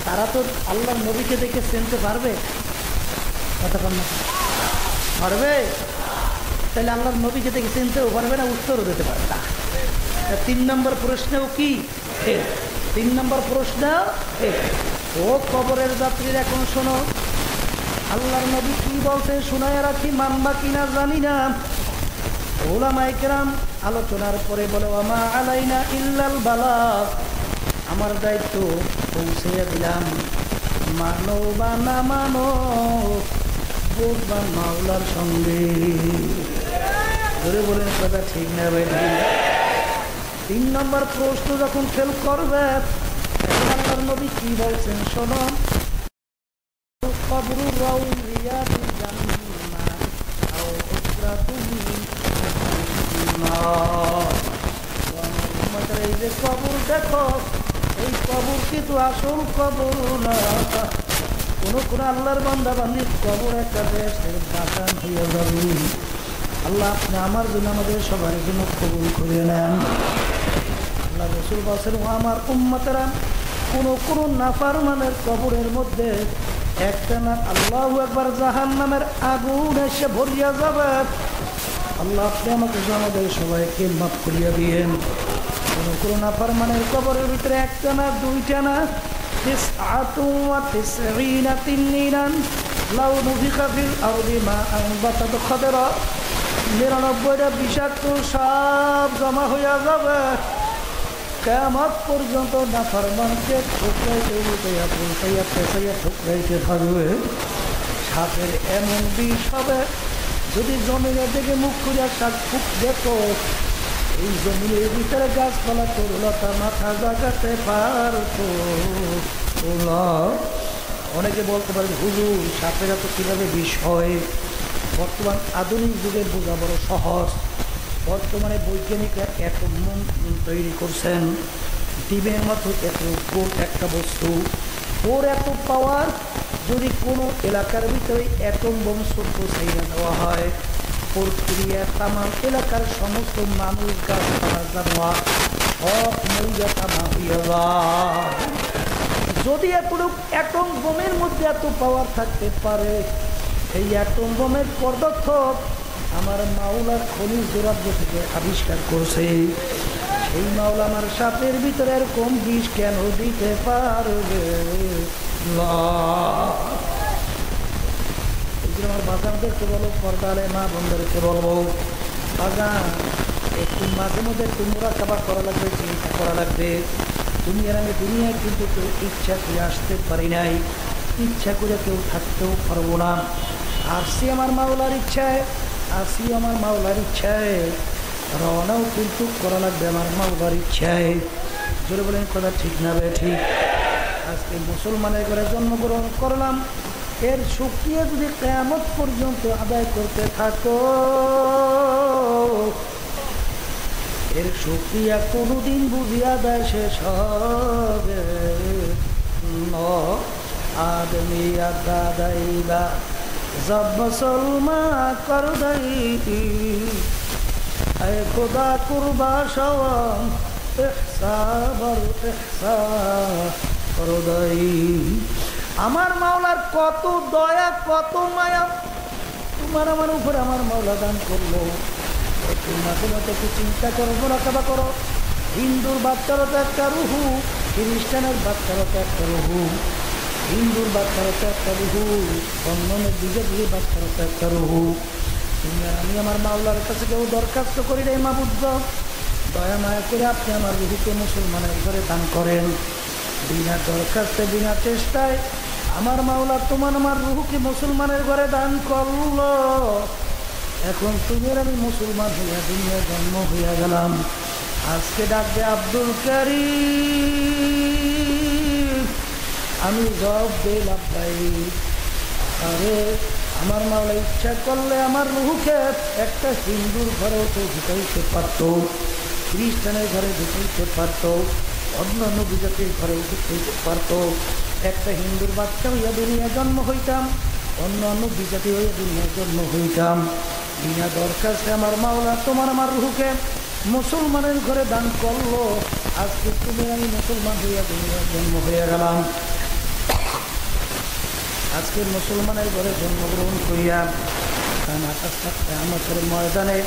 তারা তো আল্লাহর নবীকে দেখে চিনতে পারবে? কথা বল না, পারবে? তাহলে আল্লাহর নবীকে দেখে চিনতেও পারবে না, উত্তরও দিতে পারবে না। 3 নম্বর প্রশ্নেও কি? 3 নম্বর প্রশ্ন, ও কবরের যাত্রীরা এখন শোনো, আল্লাহর নবী কি বলতে শোনায় রাখি, মানবা কিনা জানি না। উলামায়ে কেরাম আলোচনার পরে বলে, ওমা আলাইনা ইল্লাল বালাগ, আমার দায়িত্ব পৌঁছে দিলাম, মানো বা না মানো বুঝবান মাওলার সঙ্গে। ধরে বলেন কথা ঠিক না ভাই? 3 নম্বর প্রশ্ন যখন ফেল করবে, আল্লাহর নবী কি বলছেন শোনো, কবরুর রাউরিয়াতুল জান্নাহ আও উসরাতুন মিন নার। এই যে কবর দেখো, এই কবর কিন্তু আসল কবর না। কোন আল্লাহর বান্দা বান্দির কবর একটা দেশের বাগান হয়ে যাবে। আল্লাহ আপনি আমার জন্য, আমাদের সবার জন্য কবুল করে নেন। আল্লাহ রাসূল বলেন, ও আমার উম্মতেরা, কোন নাফরমানের কবরের মধ্যে একটা না আল্লাহু আকবার জাহান্নামের আগুন এসে ভরিয়া যাবে। আল্লাহ আপনি আমাকে আমাদের সবাইকে মাফ করিয়া দিয়েন। কোন নাফরমানের কবরের ভিতরে একটা না, দুইটা না, 99 তিননিরান লাউ নুফিখা ফিল আরদি মা আনবাতাত খাদরা, 99টা বিষাক্ত সব জমা হইয়া যাবে। কিয়ামত পর্যন্ত নাফরমানকে ঠুকরাইতে উল্টাইয়া পুল্টাইয়া পেঁচাইয়া ঠুকরাইতে থাকবে। সাপের এমন বিষ হবে, যদি জমিনের দিকে মুখ করিয়া সাপ ফুক দেখো, এই জমিনের ভিতরে গাছপালা তরুলতা মাথা জাগাতে পারতো না। অনেকে বলতে পারেন হুজুর সাপের এত কীভাবে বিষ হয়? বর্তমান আধুনিক যুগে বোঝা বড় সহজ। বর্তমানে বৈজ্ঞানিকরা অ্যাটম তৈরি করছেন, ডিমের মতো এত গোল একটা বস্তু, ওর এত পাওয়ার, যদি কোনো এলাকার ভিতরে অ্যাটম বোম ছোট্ট ছাইয়া দেওয়া হয়, ওর ক্রিয়া তামাম এলাকার সমস্ত মানুষ গাছপালা জানোয়ার সব মরিয়া তামা হইয়া যায়। যদি এতটুক অ্যাটম বোমের মধ্যে এত পাওয়ার থাকতে পারে, এই অ্যাটম বোমের পদার্থক আমার মাওলার খনিজ দুরাজ্য থেকে আবিষ্কার করছে। সেই মাওলা আমার সাপের ভিতরে এরকম বিষ কেন দিতে পারবে না? আমার বাজানদেরকে বলো, পর্দালে মা বোনদেরকে বলবো, বাজান একটু মাঝে মধ্যে একটু মুরাকাবা করা লাগবে, চিন্তা করা লাগবে। তুমি আর আমি দুনিয়ায় কিন্তু কেউ ইচ্ছা করে আসতে পারি নাই, ইচ্ছা করে কেউ থাকতেও পারবো না। আসছি আমার মাওলার ইচ্ছায়, আসি আমার মাওলার ইচ্ছায়, রওনাও কিন্তু করা লাগবে আমার মাওলার ইচ্ছায়। জোরে বলেন কথা ঠিক না বে ঠিক? আজকে মুসলমানের ঘরে জন্মগ্রহণ করলাম, এর শুকরিয়া যদি কিয়ামত পর্যন্ত আদায় করতে থাকো, এর শুকরিয়া কোনোদিন বুঝিয়া দেয় শেষ হবে না। আদমি আদা দাইবা জব মুসলমান কর দই, এ খুদা কুরবা সওয়াম ইহসাব কর দই। আমার মাওলার কত দয়া কত মায়া তোমার আমার উপরে আমার মাওলা দান করলো। একটু মাঝে মাঝে একটু চিন্তা করো, মোরাকাবা করো। হিন্দুর বাচ্চারও তো একটা রুহু, খ্রিস্টানের বাচ্চারও তো একটা রুহু, হিন্দুর বাচ্চারও তো একটা রুহু, অন্যনের দিকে দিকে বাচ্চারও তো একটা রুহু। তুমি আমি আমার মাওলার কাছে কেউ দরখাস্ত করি রে মাবুদ, দয়া মায়া করে আপনি আমার রুহুকে মুসলমানের ঘরে দান করেন। বিনা দরখাস্তে বিনা চেষ্টায় আমার মাওলা তোমার আমার রুহুকে মুসলমানের ঘরে দান করলো। এখন তুমি আমি মুসলমান হইয়া দুনিয়া জন্ম হইয়া গেলাম। আজকে ডাকবে আব্দুল কারীম, আমি জবাব দিলাম ভাই। আরে আমার মাওলা ইচ্ছা করলে আমার রুহুকে একটা হিন্দুর ঘরেও তো ঢুকাইতে পারত, খ্রিস্টানের ঘরে ঢুকাইতে পারত, অন্যান্য বিজাতির ঘরেও ঢুকাইতে পারত। একটা হিন্দুর বাচ্চা হইয়া দুনিয়া জন্ম হইতাম, অন্যান্য বিজাতি হইয়া দুনিয়া জন্ম হইতাম। বিনা দরখাস্তে আমার মাওলা তোমার আমার রুহুকে মুসলমানের ঘরে দান করলো। আজকে তুমি আমি মুসলমান হইয়া দুনিয়া জন্ম হইয়া গেলাম। আজকে মুসলমানের ঘরে জন্মগ্রহণ করিয়া আমাদের ময়দানে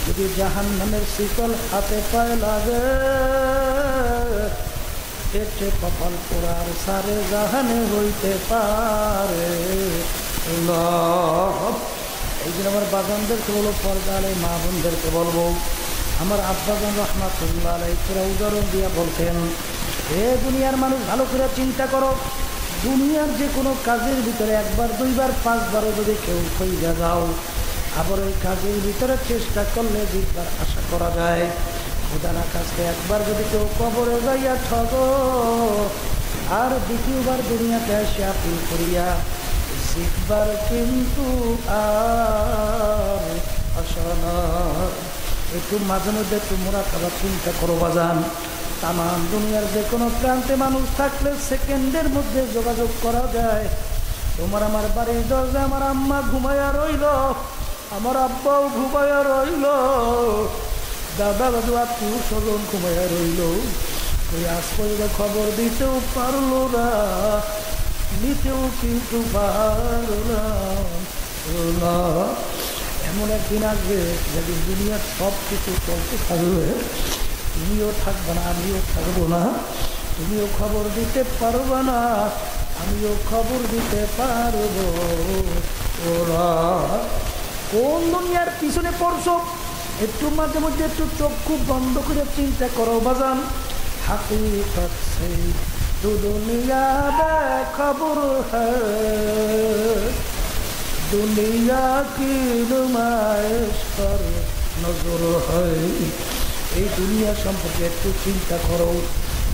যদি জাহান্নামের শিকল হাতে পায়ে লাগে, পেটে কপাল পোড়ার সারে জাহানে হইতে পারে। এই জন্য আমার বাগানদেরকে বলবো, পর্দালে মা বোনদেরকে বলবো, আমার আব্বাজান রহমাতুল্লাহ আলাইহিরা উদাহরণ দিয়া বলতেন, হে দুনিয়ার মানুষ ভালো করে চিন্তা করো, দুনিয়ার যে কোনো কাজের ভিতরে একবার দুইবার পাঁচবারও যদি কেউ হইয়া যাও, আবার ওই কাজের ভিতরে চেষ্টা করলে দুইবার আশা করা যায়। খোদানা কাছে একবার যদি কেউ কবরে যাইয়া ঠগ, আর দ্বিতীয়বার দুনিয়াতে এসে আপিল করিয়া শিখবার কিন্তু আর আশা না। একটু মাঝে মধ্যে একটু মুরাকাবা চিন্তা করো বাজান। তাম দুনিয়ার যে কোনো প্রান্তে মানুষ থাকলে সেকেন্ডের মধ্যে যোগাযোগ করা যায়। তোমার আমার বাড়ির দরজা আমার আম্মা ঘুমাইয়া রইল, আমার আব্বাও ঘুমাইয়া রইল, দাদা দাদু আত্মীয় স্বজন ঘুমাইয়া রইল, ওই আজ পর্যন্ত খবর দিতেও পারলো না, নিতেও কিন্তু পারলাম না। এমন একদিন আসবে যেদিন দুনিয়ার সব কিছু চলতে থাকবে, তুমিও থাকবে না, আমিও থাকবো না, তুমিও খবর দিতে পারবে না, আমিও খবর দিতে পারবো। ওরা কোন দুনিয়ার পিছনে পড়ছো? একটু মাঝে মধ্যে একটু চক্ষু বন্ধ করে চিন্তা করো বাজান। हकीकत से तो दुनिया बेखबर है दुनिया की नुमाइश पर नजर है এই দুনিয়া সম্পর্কে একটু চিন্তা করো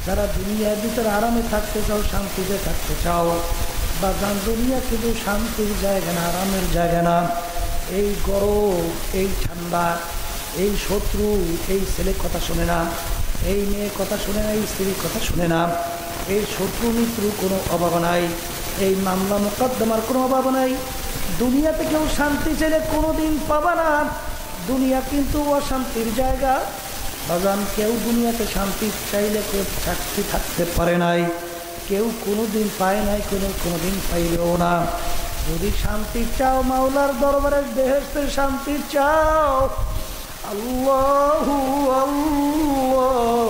যারা দুনিয়ার ভিতরে আরামে থাকতে চাও শান্তিতে থাকতে চাও বা যান দুনিয়া কিন্তু শান্তির জায়গা না আরামের জায়গা না এই গরম এই ঠান্ডা এই শত্রু এই ছেলে কথা শোনে না এই মেয়ে কথা শোনে না এই স্ত্রীর কথা শোনে না এই শত্রু মিত্র কোনো অভাব নাই এই মামলা মোকদ্দমার কোনো অভাব নাই দুনিয়াতে কেউ শান্তি চাইলে কোনোদিন পাবা না দুনিয়া কিন্তু অশান্তির জায়গা বাজান কেউ দুনিয়াতে শান্তি চাইলে কেউ শান্তি থাকতে পারে নাই কেউ কোনোদিন পায় নাই কোনোদিন পাইলেও না যদি শান্তি চাও মাওলার দরবারে বেহেশতের শান্তি চাও আল্লাহু আল্লাহ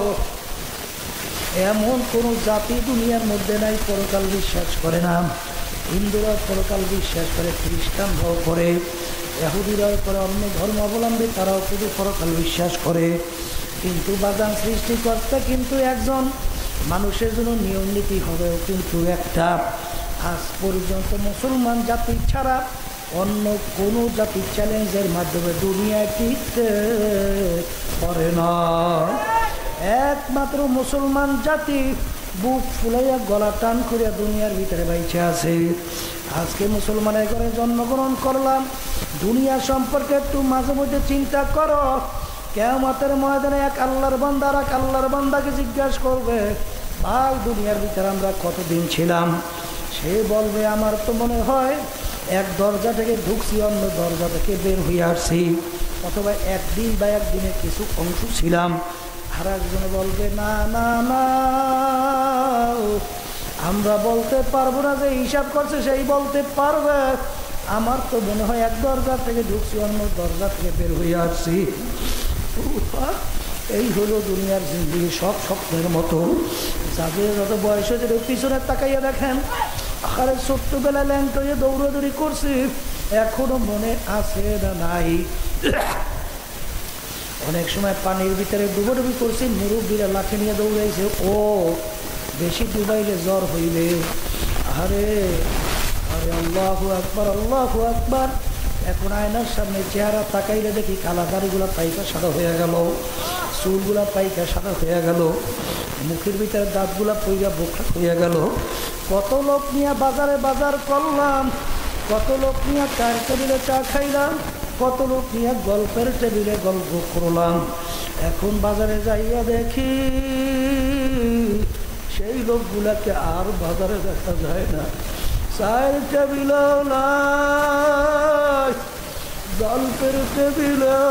এমন কোন জাতি দুনিয়ার মধ্যে নাই পরকাল বিশ্বাস করে না হিন্দুরা পরকাল বিশ্বাস করে খ্রিস্টানরাও করে ইহুদিরাও করে অন্য ধর্মাবলম্বী তারাও শুধু পরকাল বিশ্বাস করে কিন্তু বাজান সৃষ্টিকর্তা কিন্তু একজন মানুষের জন্য নিয়ম নীতি হবেও কিন্তু একটা আজ পর্যন্ত মুসলমান জাতি ছাড়া অন্য কোনো জাতি চ্যালেঞ্জের মাধ্যমে দুনিয়ায় টিকতে পারে না একমাত্র মুসলমান জাতি বুক ফুলাইয়া গলা টান করিয়া দুনিয়ার ভিতরে বাইচে আছে আজকে মুসলমানের ঘরে জন্মগ্রহণ করলাম দুনিয়া সম্পর্কে একটু মাঝে মধ্যে চিন্তা করো কিয়ামতের ময়দানে এক আল্লাহর বান্দা আর এক আল্লাহর বান্দাকে জিজ্ঞাসা করবে ভাই দুনিয়ার ভিতরে আমরা কতদিন ছিলাম সে বলবে আমার তো মনে হয় এক দরজা থেকে ঢুকছি অন্য দরজা থেকে বের হয়ে আসছি অথবা একদিন বা একদিনের কিছু অংশ ছিলাম আর একজনে বলবে না না না আমরা বলতে পারবো না যে হিসাব করছে সেই বলতে পারবে আমার তো মনে হয় এক দরজা থেকে ঢুকছি অন্য দরজা থেকে বের হয়ে আসছি এই হলো দুনিয়ার জিন্দেগি সব স্বপ্নের মতো যাদের যত বয়স হয়েছে পিছনে তাকাইয়া দেখেন আরে ছোট্টবেলায় ল্যাংট হয়ে দৌড়াদৌড়ি করছি এখনো মনে আছে না নাই অনেক সময় পানির ভিতরে ডুবোডুবি করছি মুরব্বীরা লাঠি নিয়ে দৌড়াইছে ও বেশি ডুবাইলে জ্বর হইবে আরে আরে আল্লাহু আকবার আল্লাহু আকবার এখন আয়নার সামনে চেহারা তাকাইলে দেখি কালা দাড়িগুলা পাইকা সাদা হয়ে গেল চুলগুলা পাইকা সাদা হয়ে গেল মুখের ভিতরে দাঁতগুলা পইরা বোখা হয়ে গেল কত লোক নিয়ে বাজারে বাজার করলাম কত লোক নিয়ে চায়ের টেবিলে চা খাইলাম কত লোক নিয়ে গল্পের টেবিলে গল্প করলাম এখন বাজারে যাইয়া দেখি সেই লোকগুলাকে আর বাজারে দেখা যায় না চায়ের টেবিলও নাই গল্পের টেবিলও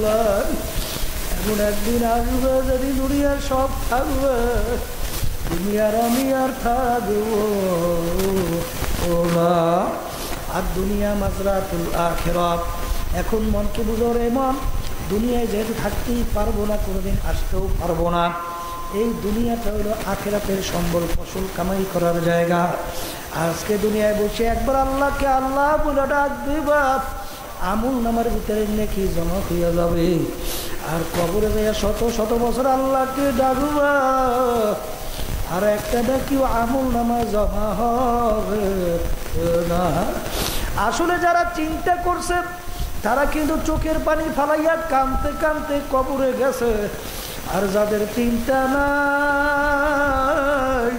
নাই এখন একদিন আসবে যদি দুনিয়ার সব থাকবে দুনিয়ার আমি আর থাকবো না আর দুনিয়া মাজরাতুল আখিরাত এখন মনকে বুঝো রে মন দুনিয়ায় যেহেতু থাকতেই পারবো না কোনোদিন আসতেও পারবো না এই দুনিয়াটা হলো আখিরাতের সম্বল ফসল কামাই করার জায়গা আজকে দুনিয়ায় বসে একবার আল্লাহকে আল্লাহ বলে ডাক দিবা আমুল নামার ভিতরে নেকি জমা হইয়া যাবে আর কবরে যাইয়া শত শত বছর আল্লাহকে ডাকবা আর একটা ডাকিও আমুল নামা জমা হবে না আসলে যারা চিন্তা করছে তারা কিন্তু চোখের পানি ফালাইয়া কাঁদতে কাঁদতে কবরে গেছে আর যাদের চিন্তা নাই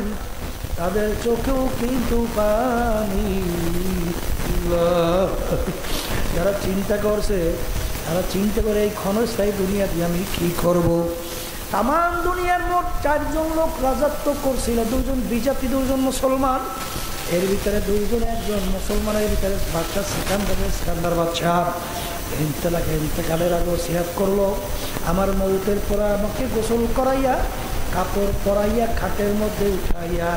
তাদের চোখেও কিন্তু পানি যারা চিন্তা করছে তারা চিন্তা করে এই ক্ষণস্থায়ী দুনিয়া দিয়ে আমি কি করব। তাম দুনিয়ার মোট 4 জন লোক রাজত্ব করছিল 2 জন বিজাতি 2 জন মুসলমান এর ভিতরে 2 জন একজন মুসলমানের ভিতরে বাচ্চা সিকান্দার বাচ্চা ইন্তেকালের আগে ওসিয়াত করলো আমার মৌতের পরে আমাকে গোসল করাইয়া কাপড় পরাইয়া খাটের মধ্যে উঠাইয়া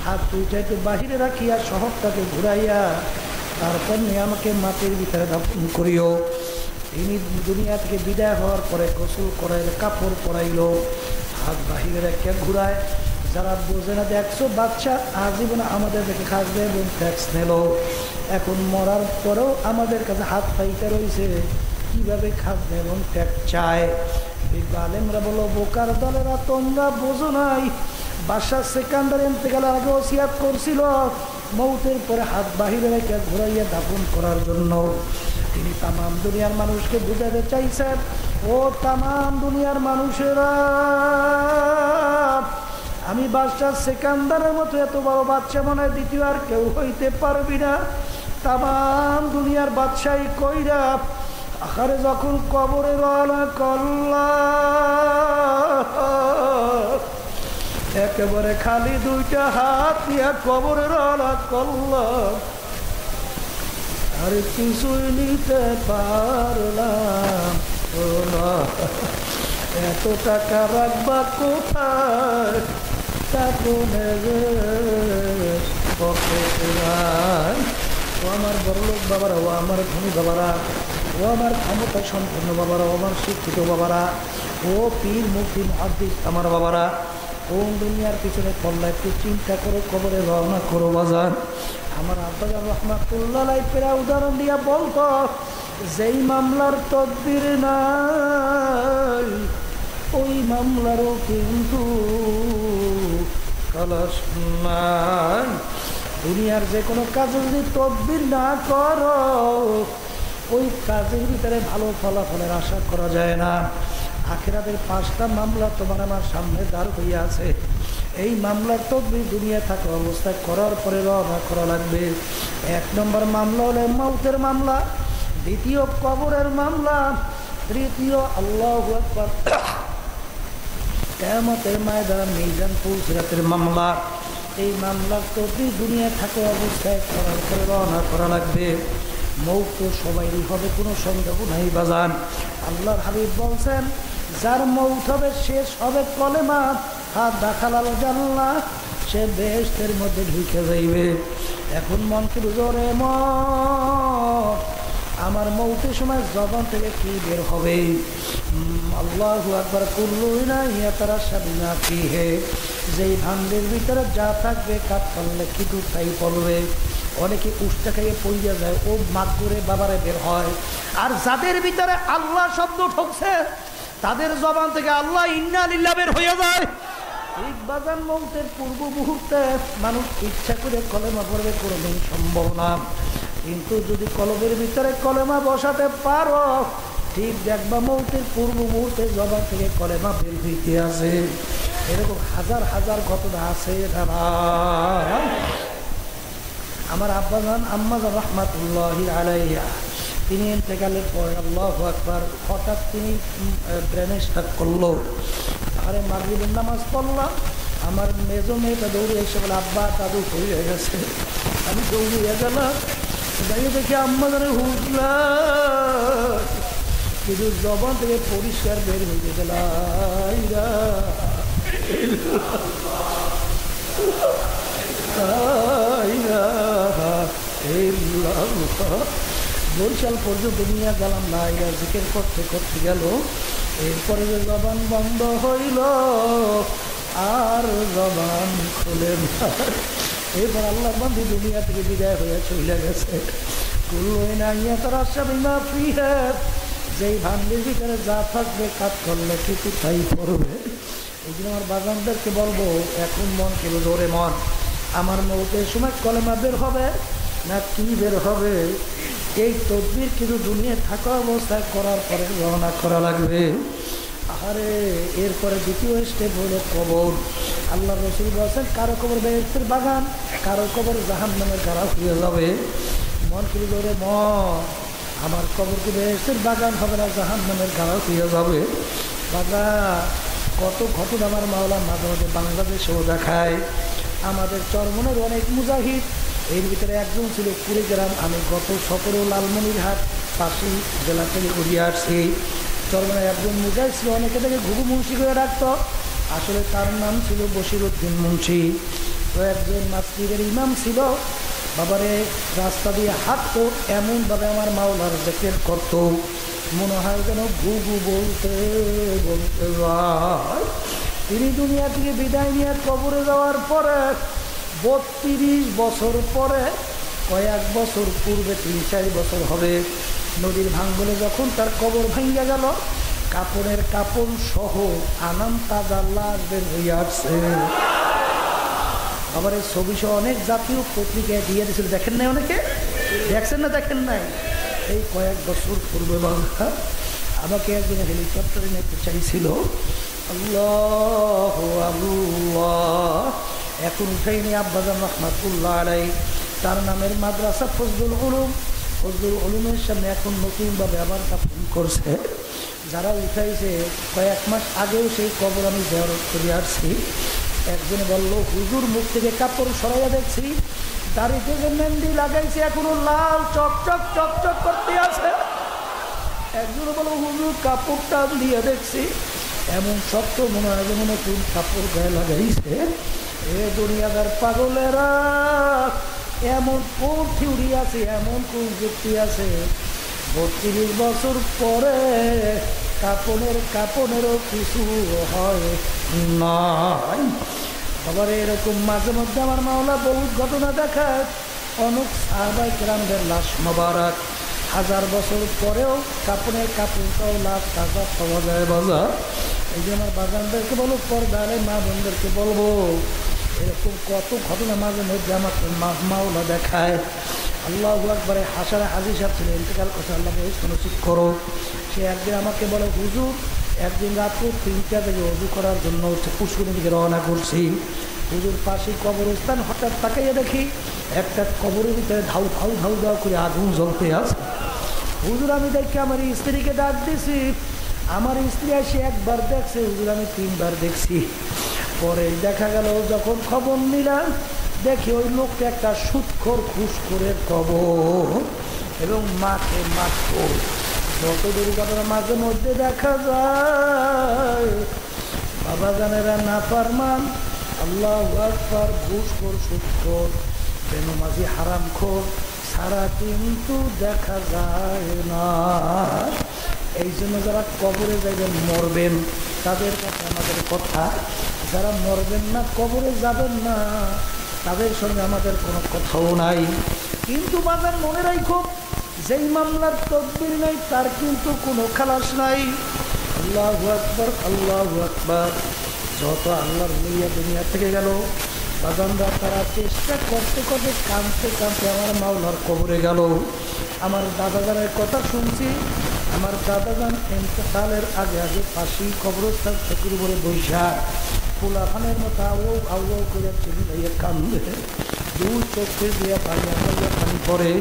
হাত দুইটাকে বাহিরে রাখিয়া শহরটাকে ঘুরাইয়া তারপর নিয়ে আমাকে মাটির ভিতরে দাফন করিও। তিনি দুনিয়া থেকে বিদায় হওয়ার পরে গোসল করাইল কাপড় পরাইলো হাত বাহিরে রেখে ঘুরায় যারা বোঝে না দেখছো বাচ্চা আজীবনে আমাদের দেখে খাসবে এবং ট্যাক্স নিল এখন মরার পরেও আমাদের কাছে হাত পাইতে রয়েছে কীভাবে খাসবে এবং ট্যাক্স চায় আলেমরা বলো, বোকার দলেরা, তোমরা বোঝো নাই, বাদশাহ সেকান্দার ইন্তেকালের আগে ওসিয়াত করছিল মৌতের পরে হাত বাহিরে রেখে ঘুরাইয়া দাফন করার জন্য। তিনি তামাম দুনিয়ার মানুষকে বুঝাতে চাইছেন, ও তামাম দুনিয়ার মানুষেরা, আমি বাদশাহ সেকান্দারের মতো এত বড় বাদশা মনে হয় দ্বিতীয় আর কেউ হইতে পারবি না। তামাম দুনিয়ার বাদশাহী কইরা আখারে যখন কবরে রওনা করলাম, একেবারে খালি দুইটা হাত নিয়ে কবরে রওনা করলাম, আর কিছুই নিতে পারলাম না। এত টাকা রাখবা কোথায়, ও আমার বড়লোক বাবারা, ও আমার ধনী বাবারা, ও আমার ক্ষমতা সম্পন্ন বাবারা, ও আমার শিক্ষিত বাবারা, ও পীর মুফতি মুহাদ্দিস আমার বাবারা, কোন দুনিয়ার পিছনে পড়লা একটু চিন্তা করে কবরে রওনা করো বাজান। আমার আব্বাজান রহমাতুল্লাহ পেরা উদাহরণ দিয়া বলতো, যেই মামলার তদবির নাই ওই মামলারও কিন্তু খালাস নাই। দুনিয়ার যে কোনো কাজে যদি তদবির না করো, ওই কাজের ভিতরে ভালো ফলাফলের আশা করা যায় না। আখিরাতের 5টা মামলা তোমার আমার সামনে দাঁড় হইয়া আছে। এই মামলার তদবির দুনিয়া থাকা অবস্থায় করার পরে রওনা করা লাগবে। 1 নম্বর মামলা হলো মৌতের মামলা, 2য় কবরের মামলা, 3য় আল্লাহু আকবার কিয়ামতের ময়দান মিজান পুলসিরাতের মামলা। এই মামলার তদবির দুনিয়া থাকা অবস্থায় করার পরে রওনা করা লাগবে। মৌত তো সবাইরই হবে, কোনো সন্দেহ নাই বাজান। আল্লাহর হাবিব বলছেন, যার মৌত হবে শেষ হবে কলেমা, হাত দাখালাল জান্নাহ, সে বেহেশতের মধ্যে ঢুকে যাইবে। এখন মন কি বুঝরে মন, আমার মৌতের সময় জবান থেকে কি বের হবে? আল্লাহু আকবার, কুল্লু ইয়াতারাশা বিমা ফিহি, যেই ভান্ডের ভিতরে যা থাকবে কাজ করলে কিন্তু তাই পড়বে। অনেকে উষ্টা খাইয়ে পড়িয়া যায়, ও মাগুরে বাবারে বের হয়। আর যাদের ভিতরে আল্লাহ শব্দ ঢুকছে তাদের জবান থেকে আল্লাহ ইন্না লিল্লাহ বের হয়ে যায়। ঠিক বাজান মৌতের পূর্ব মুহূর্তে মানুষ ইচ্ছা করে কলেমা পড়বে, কোনোদিন সম্ভব না। কিন্তু যদি কলবের ভিতরে কলেমা বসাতে পারো, ঠিক দেখবা মৌতের পূর্ব মুহূর্তে জবান থেকে কলেমা বের হইতে আছে। এরকম হাজার হাজার ঘটনা আছে। আমার আব্বাজান আম্মাজান রাহমাতুল্লাহি আলাইহা, তিনি ইন্তেকালের পরে আল্লাহু আকবার হঠাৎ তিনি ব্রেনে স্ট্রোক করলো। আরে মাগরিবের নামাজ পড়লাম, আমার মেজো মেয়েটা দৌড়ে এসে বলে, আব্বা দাদু হয়ে গেছে। আমি দৌড়িয়ে গেলাম, যাই দেখি আম্মাজানের হুজলা, কিন্তু জবান থেকে পরিষ্কার বের হয়ে গেল, বরিশাল পর্যন্ত নিয়ে গেলাম, না এরা জিকির করতে করতে গেল। এরপরে যে জবান বন্ধ হইল আর জবান খুলে না। এরপর আল্লাহর বান্দী দুনিয়া থেকে বিদায় হয়ে চলে গেছে। যেই ভান্ডের ভিতরে যা থাকবে কাজ করলে কিন্তু তাই করবে। এই জন্য আমার বাগানদেরকে বলবো, এখন মন কেউ জোরে মন, আমার মৌতের সময় কলেমা বের হবে না কি বের হবে? এই তদবির কিন্তু দুনিয়া থাকা অবস্থায় করার পরে রওনা করা লাগবে। আরে এরপরে 2য় স্টেপ হলো কবর। আল্লাহ রসুল বলছেন, কারো কবর বেহেশতের বাগান, কারো কবর জাহান্নামের গাড়া হয়ে যাবে। মন কি জোরে মন, আমার কবর কি বেহেশতের বাগান হবে না জাহান্নামের গাড়া হয়ে যাবে? বাবা, কত ঘটনা আমার মাওলা মাঝে মাঝে বাংলাদেশেও দেখায়। আমাদের চরমনের অনেক মুজাহিদ, এর ভিতরে একজন ছিল কুড়িগ্রাম। আমি গত সফরে লালমনিরহাট পাশি জেলা থেকে ঘুরিয়ে আসছি। চরমনের একজন মুজাহিদ ছিল, অনেকে থেকে ঘুঘু মুন্সি করে রাখত। আসলে তার নাম ছিল বশিরউদ্দিন মুন্সি। তো একজন মাসজিদের ইমাম ছিল, বাবারে রাস্তা দিয়ে হাঁটতো, এমনভাবে আমার মাওলার জিকির করতো, মনে হয় যেন ঘুঘু বলতে বলতে যায়। তিনি দুনিয়া থেকে বিদায় নিয়ে কবরে যাওয়ার পরে 32 বছর পরে, কয়েক বছর পূর্বে, 3-4 বছর হবে, নদীর ভাঙ্গনে যখন তার কবর ভাঙ্গা গেল, কাপড়ের কাপড় সহ আনাম তাজা লাশ বের হয়ে আসছে। আবার এই ছবি সহ অনেক জাতীয় পত্রিকায় দিয়ে দিয়েছিল, দেখেন নাই? অনেকে দেখছেন না? দেখেন নাই? এই কয়েক বছর পূর্বে বাংলা আমাকে একদিন হেলিকপ্টারে নিতে চাইছিল। আল্লাহ আল্লাহ, এখন উঠাইনি। আব্বাজান রহমাতুল্লাহ আলাই, তার নামের মাদ্রাসা ফজলুল উলুম, ফজলুল উলুমের সামনে এখন নতুনভাবে আবার দাফন করছে। যারা উঠাইছে কয়েক মাস আগেও সেই কবর আমি জিয়ারত করে আসছি। একজনে বললো, হুজুর মুখ থেকে কাপড় সরাইয়া দেখছি, দাড়িতে যে মেহেন্দি লাগাইছে এখনো লাল চকচক চকচক করতে আছে। একজনে বললো, হুজুর কাপড়টা দিয়ে দেখছি এমন শক্ত মনে হয় যেন নতুন কাপড় গায়ে লাগাইছে। এ দুনিয়াদার পাগলেরা, এমন কোন থিওরি আছে, এমন কোন যুক্তি আছে ৩২ বছর পরে কাপড়েরও কিছু হয় নাই? আবার এরকম মাঝে মধ্যে আমার মাওলা বহুত ঘটনা দেখায়। অনেক সাহাবায়ে কেরামদের লাশ মোবারক 1000 বছর পরেও কাপড়ের কাপড়টাও লাশ তাজা পাওয়া যায় বাজার। এই যে আমার বাজানদেরকে বলো, পর্দারে মা বোনদেরকে বলবো, এরকম কত ঘটনা মাঝে মধ্যে আমাকে মাওলা দেখায়। আল্লাহু আকবার। হাসারে হাজির সাহেব ছিলেন, ইন্তেকাল কথা আল্লাহ নসিব করো। সে একদিন আমাকে বলে, হুজুর একদিন রাত্রে 3টা থেকে ওযু করার জন্য পুষ্করিণীর দিকে রওনা করছি। হুজুর পাশে কবরস্থান, হঠাৎ তাকাইয়ে দেখি একটা কবরের ভিতরে ধাউ ধাউ ধাউ ধাউ করে আগুন জ্বলতে আছে। হুজুর আমি দেখি আমার স্ত্রীকে ডাক দিছি, আমার স্ত্রী এসে একবার দেখছে, হুজুর আমি 3বার দেখছি। পরে দেখা গেল যখন খবর নিলাম, দেখি ওই লোকটা একটা সুৎখোর ঘুষখোরের কবর এবং মাঠে মাত্র যত দুর্ঘটনা মাঝে মধ্যে দেখা যায়। বাবা জানেরা নাফরমান, আল্লাহু আকবার, ঘুষখোর সুৎখোর বেনামাজি হারামখোর ছাড়া কিন্তু দেখা যায় না। এই জন্য যারা কবরে যাবেন, মরবেন, তাদের কাছে আমাদের কথা, যারা মরবেন না, কবরে যাবেন না, তাদের সঙ্গে আমাদের কোনো কথাও নাই। কিন্তু বাজার মনে রাখো, যেই মামলার তদবির নাই তার কিন্তু কোনো খালাস নাই। আল্লাহু আকবার, আল্লাহু আকবার। যত আল্লাহর মিয়া দুনিয়া থেকে গেল বাজানরা, তারা চেষ্টা করতে করতে কাঁদতে কাঁদতে আমার মাওলার কবরে গেল। আমার দাদাজানের কথা শুনছি, আমার দাদাজান ইন্তেকালের আগে আগে পাশি কবরস্থান চকুর উপরে বৈশা পোলাখানের মতো আউ আউ করে চিল্লাইয়া কান্দে, দুই চোখে দিয়ে পানি আমাদের পানি পড়ে,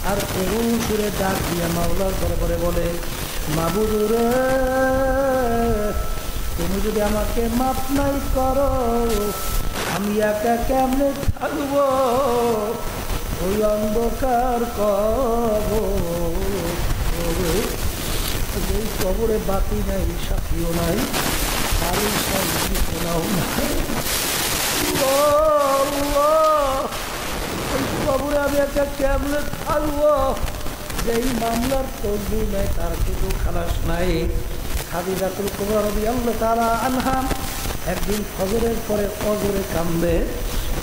আর করুণ সুরে ডাক দিয়া মাওলার দরবারে বলে, মাবুদ রে, তুমি যদি আমাকে মাপ নাই করো, আমি একা কেমনে থাকবো ওই অন্ধকার কবরে? ওই কবরে বাতি নাই, সাথীও নাই, কারোর সাথে শোনাও নাই। ওই কবরে আমি একা কেমনে থাকবো? যেই মামলার তদবির নাই তার কিন্তু খালাস নাই। খাদিজাতুল কুবরা রাদিয়াল্লাহু তাআলা আনহা একদিন ফজরের পরে অজরে কান্দে।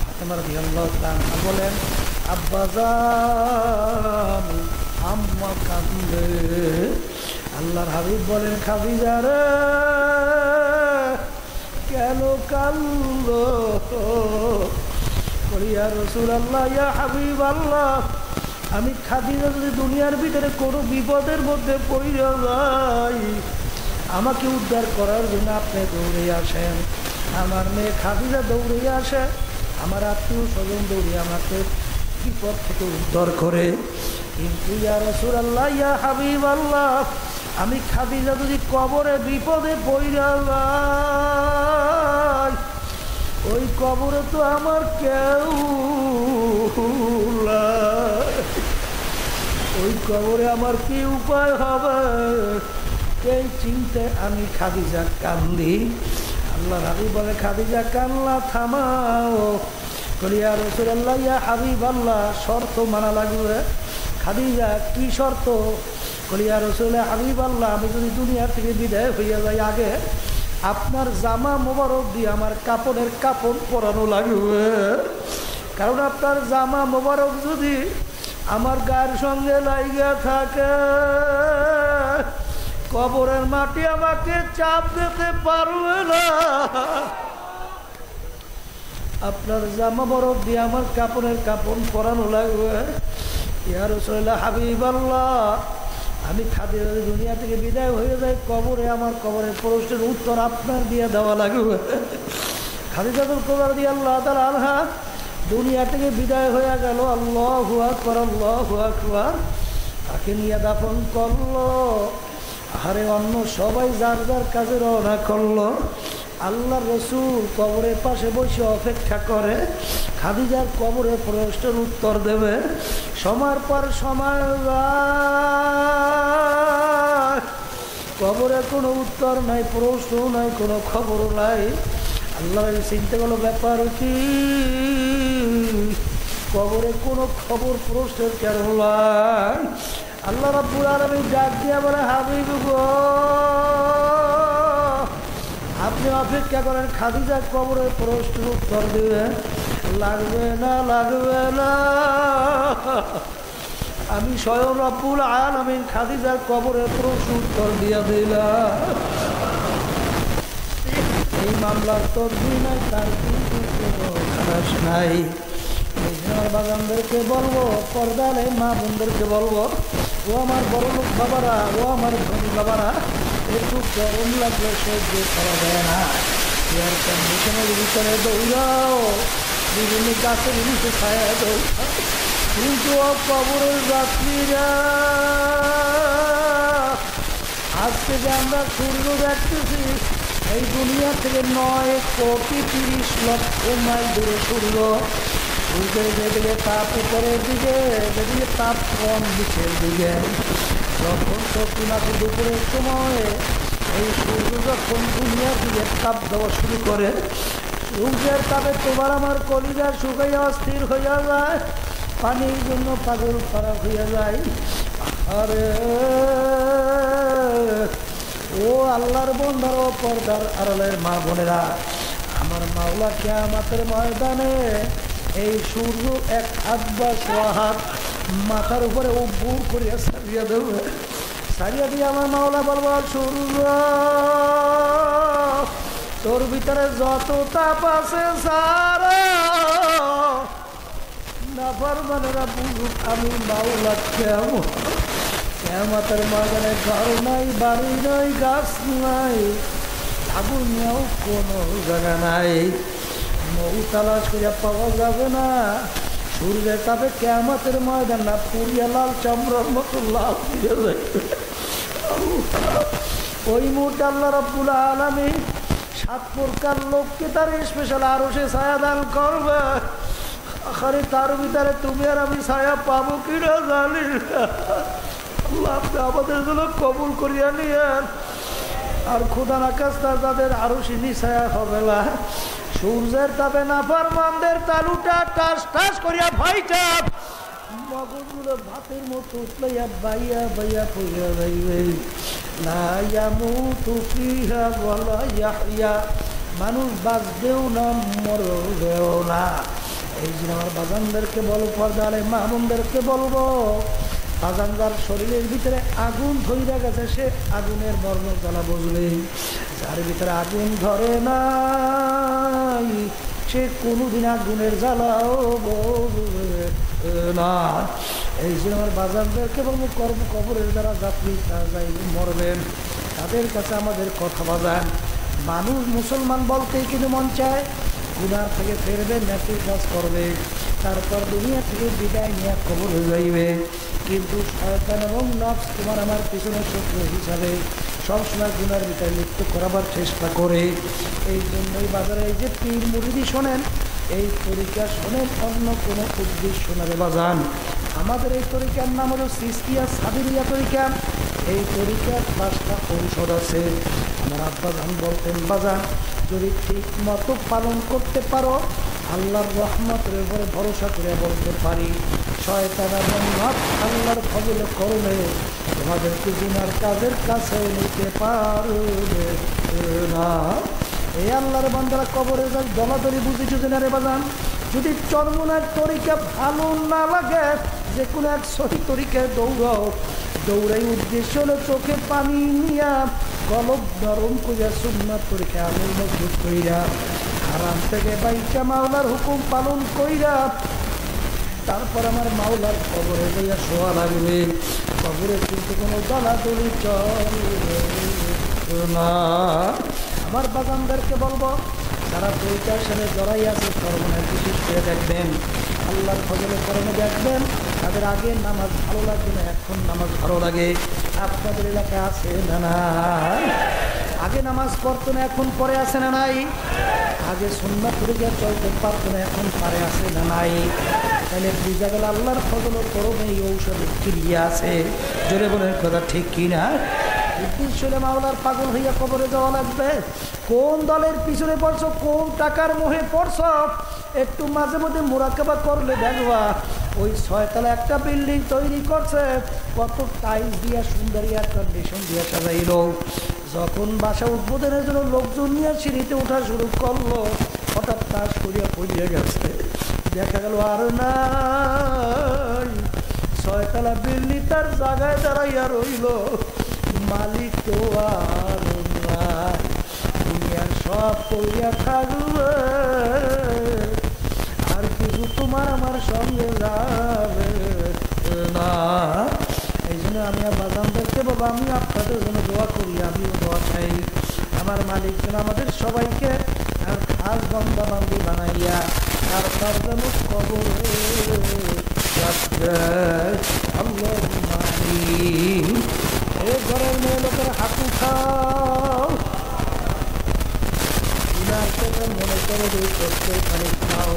ফাতেমা রাদিয়াল্লাহু তাআলা বলেন, আব্বাজান আম্মা কান্দে। আল্লাহর হাবিব বলেন, খাদিজা রে কেন কান্দো? ইয়া রাসূলুল্লাহ, ইয়া হাবিব আল্লাহ, আমি খাদিজা যদি দুনিয়ার ভিতরে কোনো বিপদের মধ্যে পড়ে যাই, আমাকে উদ্ধার করার জন্য আপনি দৌড়ে আসেন। আমার মেয়ে খাদিজা দৌড়ে আসে, আমার আত্মীয় স্বজন দৌড়ে আমাকে বিপদ থেকে উদ্ধার করে। কিন্তু ইয়া রাসূলুল্লাহ, ইয়া হাবিব আল্লাহ, আমি খাদিজা যদি কবরে বিপদে পড়ে যাই, ওই কবরে তো আমার কেউ নাই, ওই কবরে আমার কি উপায় হবে? এই চিন্তায় আমি খাদিজা কান্দি। আল্লাহ হাবিব বলে, খাদিজা কান্না থামাও। ইয়া রাসূলুল্লাহ, ইয়া হাবিব আল্লাহ, শর্ত মানা লাগবে। খাদিজা কি শর্ত? ইয়া রাসূলুল্লাহ, হাবিব আল্লাহ, আমি যদি দুনিয়া থেকে বিদায় হইয়া যাই, আগে আপনার জামা মোবারক দিয়ে আমার কাপড়ের কাপড় পরানো লাগবে। কারণ আপনার জামা মোবারক যদি আমার গায়ের সঙ্গে লাইগা থাকে, কবরের মাটি আমাকে চাপ দিতে পারবে না। আপনার জামা বরফ দিয়ে আমার কাপড়ের কাপড় পরানো লাগবে। ইয়া রাসূলুল্লাহ হাবিবাল্লাহ, আমি খাদিজা দুনিয়া থেকে বিদায় হয়ে যাই, কবরে আমার কবরের প্রশ্নের উত্তর আপনার দিয়ে দেওয়া লাগবে। খাদিজাতুল কুবরা রাদিয়াল্লাহু তাআলা আনহা দুনিয়া থেকে বিদায় হয়ে গেল। আল্লাহু আকবার, আল্লাহু আকবার। তাকে নিয়ে দাফন করলো। আরে অন্য সবাই যার যার কাজে রওনা করলো। আল্লাহ রসুল কবরের পাশে বসে অপেক্ষা করে খাদিজার কবরের প্রশ্নের উত্তর দেবে। সময়ের পর সময় কবরে কোনো উত্তর নাই, প্রশ্ন নাই, কোনো খবর নাই। আল্লাহ চিন্তা করলো ব্যাপার কি, কবরে কোনো খবর প্রশ্নের কেন নাই। আল্লাহ রাব্বুল আলামিন ডাক দিয়া বলে, হাবিব গো, আপনি অপেক্ষা করেন, খাদিজা কবরের প্রশ্নের উত্তর দিবে। লাগবে না, লাগবে না, আমি স্বয়ং রব্বুল আলামিন খাদিজার কবরের প্রশ্নের উত্তর দিয়া দিলাম। এই মামলার তদবির নাই, তার কিন্তু কোনো খালাস নাই। আমার বাগানদেরকে বলবো, পর্দালে মা বোনদেরকে বলবো, ও আমার বড় লোক বাবারা, ও আমার ধনী বাবারা, একটু গরম লাগলে সহ্য করা যায় না, এয়ার কন্ডিশনের ভিতরে দৌড়াও, বিভিন্ন গাছের নিচে ছায়া দৌড়াও। কিন্তু কবরের যাত্রীরা, আজকে যে আমরা সূর্য দেখতেছি, এই দুনিয়া থেকে 9,30,00,000 মাইল দূরে সূর্য। সূর্যের যেদিকে তাপ উপরের দিকে, যেদিকে তাপ কম নিচের দিকে। যখন শক্তি নাকি দুপুরের সময় এই সূর্য যখন দুনিয়ার দিকে তাপ দেওয়া শুরু করে, সূর্যের তাপে তোমার আমার কলিজা শুকাইয়া অস্থির হইয়া যায়, পানির জন্য পাগল পারা হইয়া যায়। আরে ও আল্লাহর বন্ধার ও পর্দার আড়ালের মা বোনেরা, আমার মাওলা কিয়ামতের ময়দানে এই সূর্য এক হাত বা সোয়া হাত মাথার উপরে উপুর করিয়া সারিয়া দেবে। সারিয়া দিয়ে আমার মাওলা বলবো, সূর্য তোর ভিতরে যত তাপ আছে সারা নাফরমানেরা বুঝুক আমি মাওলা কেমন। কিয়ামতের ময়দানে ঘর নাই, বাড়ি নাই, গাছ নাই, আগুন নেও কোনো জায়গা নাই, মৌ তালাশ করিয়া পাওয়া যাবে না। সূর্যের তাপে কিয়ামতের ময়দান না পুরিয়া লাল চামড়ার মতো লাল দিয়ে যাবে। ওই মুহূর্তে আল্লাহ রাব্বুল আলামিন 7 প্রকার লোককে তার স্পেশাল আরশে ছায়া দান করবে। আরে তার ভিতরে তুমি আর আমি ছায়া পাবো কিনা জানি না। আল্লাহ আপনি আমাদের জন্য কবুল করিয়া নিয়েন। আর খোদা না কাজটা তাদের আরশি নিছায়া হবে না। সূর্যের তাপে নাফরমানদের তালুটা টাস টাস করিয়া ভাইটা মগজগুলো ভাতের মতো উতলাইয়া বাইয়া বাইয়া পড়িয়া যাইবে। লা ইয়ামুতু ফিহা ওয়ালা ইয়াহইয়া, মানুষ বাঁচবেও না মরবেও না। এই জন্য আমার বাজানদেরকে বলবো, পর্দালে মা বোনদেরকে বলবো, বাজানদার শরীরের ভিতরে আগুন ধইরা গেছে, সে আগুনের বর্ণ জ্বালা বুঝবে। যার ভিতরে আগুন ধরে নাই সে কোনোদিন আগুনের জ্বালাও বুঝবে না। এই জন্য আমার বাজানদেরকে বলবো, কবরের যারা যাত্রী যাই মরবেন তাদের কাছে আমাদের কথা বাজান। মানুষ মুসলমান বলতেই কিন্তু মন চায় গুনার থেকে ফেরবে, নেকির কাজ করবে, তারপর দুনিয়া থেকে বিদায় নিয়ে কবর হয়ে যাইবে। কিন্তু শয়তান এবং নফস তোমার আমার পিছনে শত্রু হিসাবে সবসময় গুনার ভিতরে লিপ্ত করাবার চেষ্টা করে। এই জন্যই বাজারে এই যে পীর মুরিদি শোনেন, এই তরিকা শোনেন অন্য কোনো উদ্দেশ্য শোনাবে বাজান। আমাদের এই তরিকার নাম হলো সিস্তিয়া সাবিরিয়া তরিকা। এই তরিকার 5টা ঔষধ আছে। আমার আব্বা জান বলতেন, বাজান যদি ঠিক মতো পালন করতে পারো, আল্লাহর রহমতের উপরে ভরসা করে বলতে পারি, শয়তান এবং নফস আল্লাহর ফজলে করলে তোমাদেরকে গুনার কাজের কাছে নিতে পারবে না। এই আল্লাহর বান্দারা কবরে যাক দলাদলি বুঝি যদি না রে বাজান। যদি চরমনার তরিকা ভালো না লাগে, যে কোনো এক সহি তরিকায় দৌড়াও, দৌড়াই উদ্দেশ্য হলো চোখে পানি নিয়া কলব নরম করিয়া সুন্নাত তরিকা আমল মজবুত কইরা হারাম থেকে বাইচা মাওলার হুকুম পালন কইরা তারপর আমার মাওলার কবরে যাইয়া শোয়া লাগবে। কবরে কিন্তু কোনো দলাদলি চলে না। আমার বাগানদারকে বলবো যারা পরিচার সাথে জড়াই আছে সর্বনে বিশেষ করে দেখবেন, আল্লাহর ফজলের কারণে দেখবেন তাদের আগে নামাজ ভালো লাগবে না, এখন নামাজ ভালো লাগে। আপনাদের এলাকায় আছে না না? আগে নামাজ পড়তো না, এখন পরে আছে না নাই? আগে সুন্নাত তরিকা চলতে পারতো না, এখন পারে আছে না নাই? তাহলে বুঝা গেল আল্লাহর ফজলের করমে এই ঔষধের ক্রিয়া আছে। জোরে বলে কথা ঠিক কিনা? উদ্দেশ্য হলে মাওলার পাগল হইয়া কবরে যাওয়া লাগবে। কোন দলের পিছনে পড়ছো, কোন টাকার মোহে পড়ছো, একটু মাঝে মধ্যে মুরাকাবা করলে দেখবা ওই 6 তলা একটা বিল্ডিং তৈরি করছে, কত টাইলস দিয়া সুন্দর এয়ার কন্ডিশন দিয়া সাজাইল। যখন বাসা উদ্বোধনের জন্য লোকজন নিয়ে সিঁড়িতে ওঠা শুরু করলো, হঠাৎ তাস করিয়া পড়িয়া গেছে। দেখা গেল আর নাই, 6 তলা বিল্ডিং তার জায়গায় দাঁড়াইয়া রইল, মালিক তো আর নাই। দুনিয়ার সব করিয়া থাকবে, আর কিছু তোমার আমার সঙ্গে যাবে না। এই জন্য আমি বাজান দেখতে বাবা, আমি আপনাদের জন্য দোয়া করি, আমিও দোয়া চাই আমার মালিক যেন আমাদের সবাইকে আর খাস বান্দা বান্দি বানাইয়া আর তার যেন কবরে আল্লাহ মালিক। এই ঘরের মেয়ে লোকের হাত উঠাও, মনে করে দুই কষ্টের খালি খাও,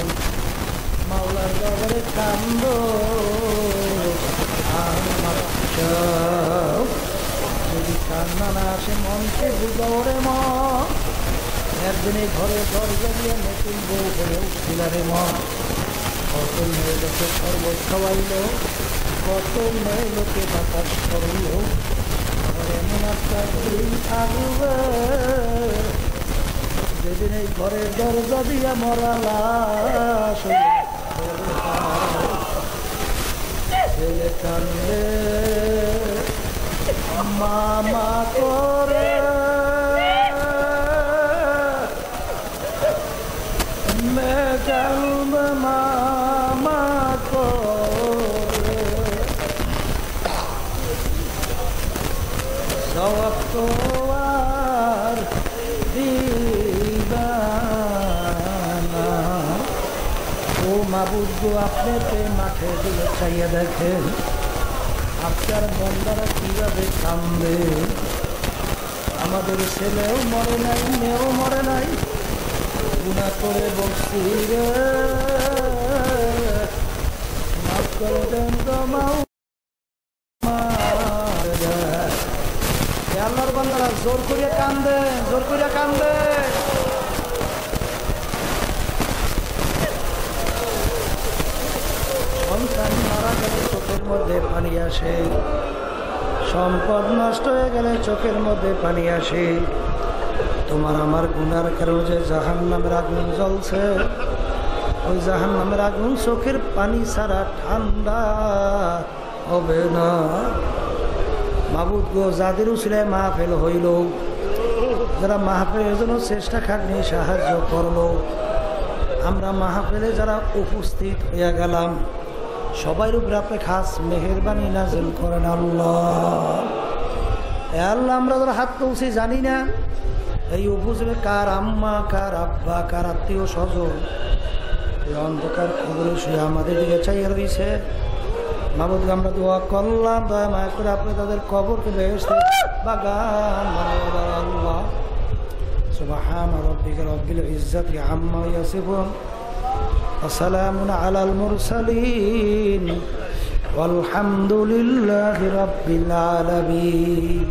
মাওলার দরবারে কান্দ যদি কান্না না আসে মনকে বুঝাও রে মন। একদিন এই ঘরের দরজা দিয়ে নতুন বউ হয়ে উঠছিল রে মন। কত মেয়ে লোকে শরবত খাওয়াইল, কত মেয়ে লোকে বাতাস করল, আবার এমন একটা দিন থাকবে যেদিন এই ঘরের দরজা দিয়া মরা লাশ ছেলে কান্দে মামা করে মেঘাল মামা করে সব তো আর ও মাবুদ গো, আপনাকে মাঠে দিকে চাইয়া দেখেন আপনার বন্দারা কিভাবে কান্দে। আমাদের ছেলেও মরে নাই, মেয়েও মরে নাই, গুনাহ করে বসছি রে, মাফ করে দেন তো আল্লাহর বান্দারা জোর করিয়া কান্দে, জোর করিয়া কান্দে। সন্তান মারা গেলে চোখের মধ্যে পানি আসে, সম্পদ নষ্ট হয়ে গেলে চোখের মধ্যে পানি আসে। তোমার আমার গুনার কারণে যে জাহান্নামের আগুন জ্বলছে, ওই জাহান্নামের আগুন চোখের পানি ছাড়া ঠান্ডা হবে না। মাবুদ গো, যাদের উসিলায় মাহফিল হইল, যারা মাহফিলের জন্য চেষ্টা খাটনি সাহায্য করলো, আমরা মাহফিলে যারা উপস্থিত হইয়া গেলাম, সবাই উপরে আপনি খাস মেহেরবানি নাজিল করেন আল্লাহ। আল্লাহ আমরা যারা হাত তুলছি জানি না এই উপজেলে কার আম্মা, কার আব্বা, কার আত্মীয় স্বজন এই অন্ধকার খবরে শুয়ে আমাদের দিকে চাইয়া রয়েছে। মাবুদ আমরা দোয়া করলাম, দয়া মায়া করে আপনি তাদের কবরকে বেহেশতের বাগান বানাইয়া দাও আল্লাহ। সুবহান রাব্বিকা রাব্বিল ইজ্জাতি আম্মা ইয়াসিফুন ওয়া সালামুন আলাল মুরসালিন ওয়ালহামদুলিল্লাহি রাব্বিল আলামিন।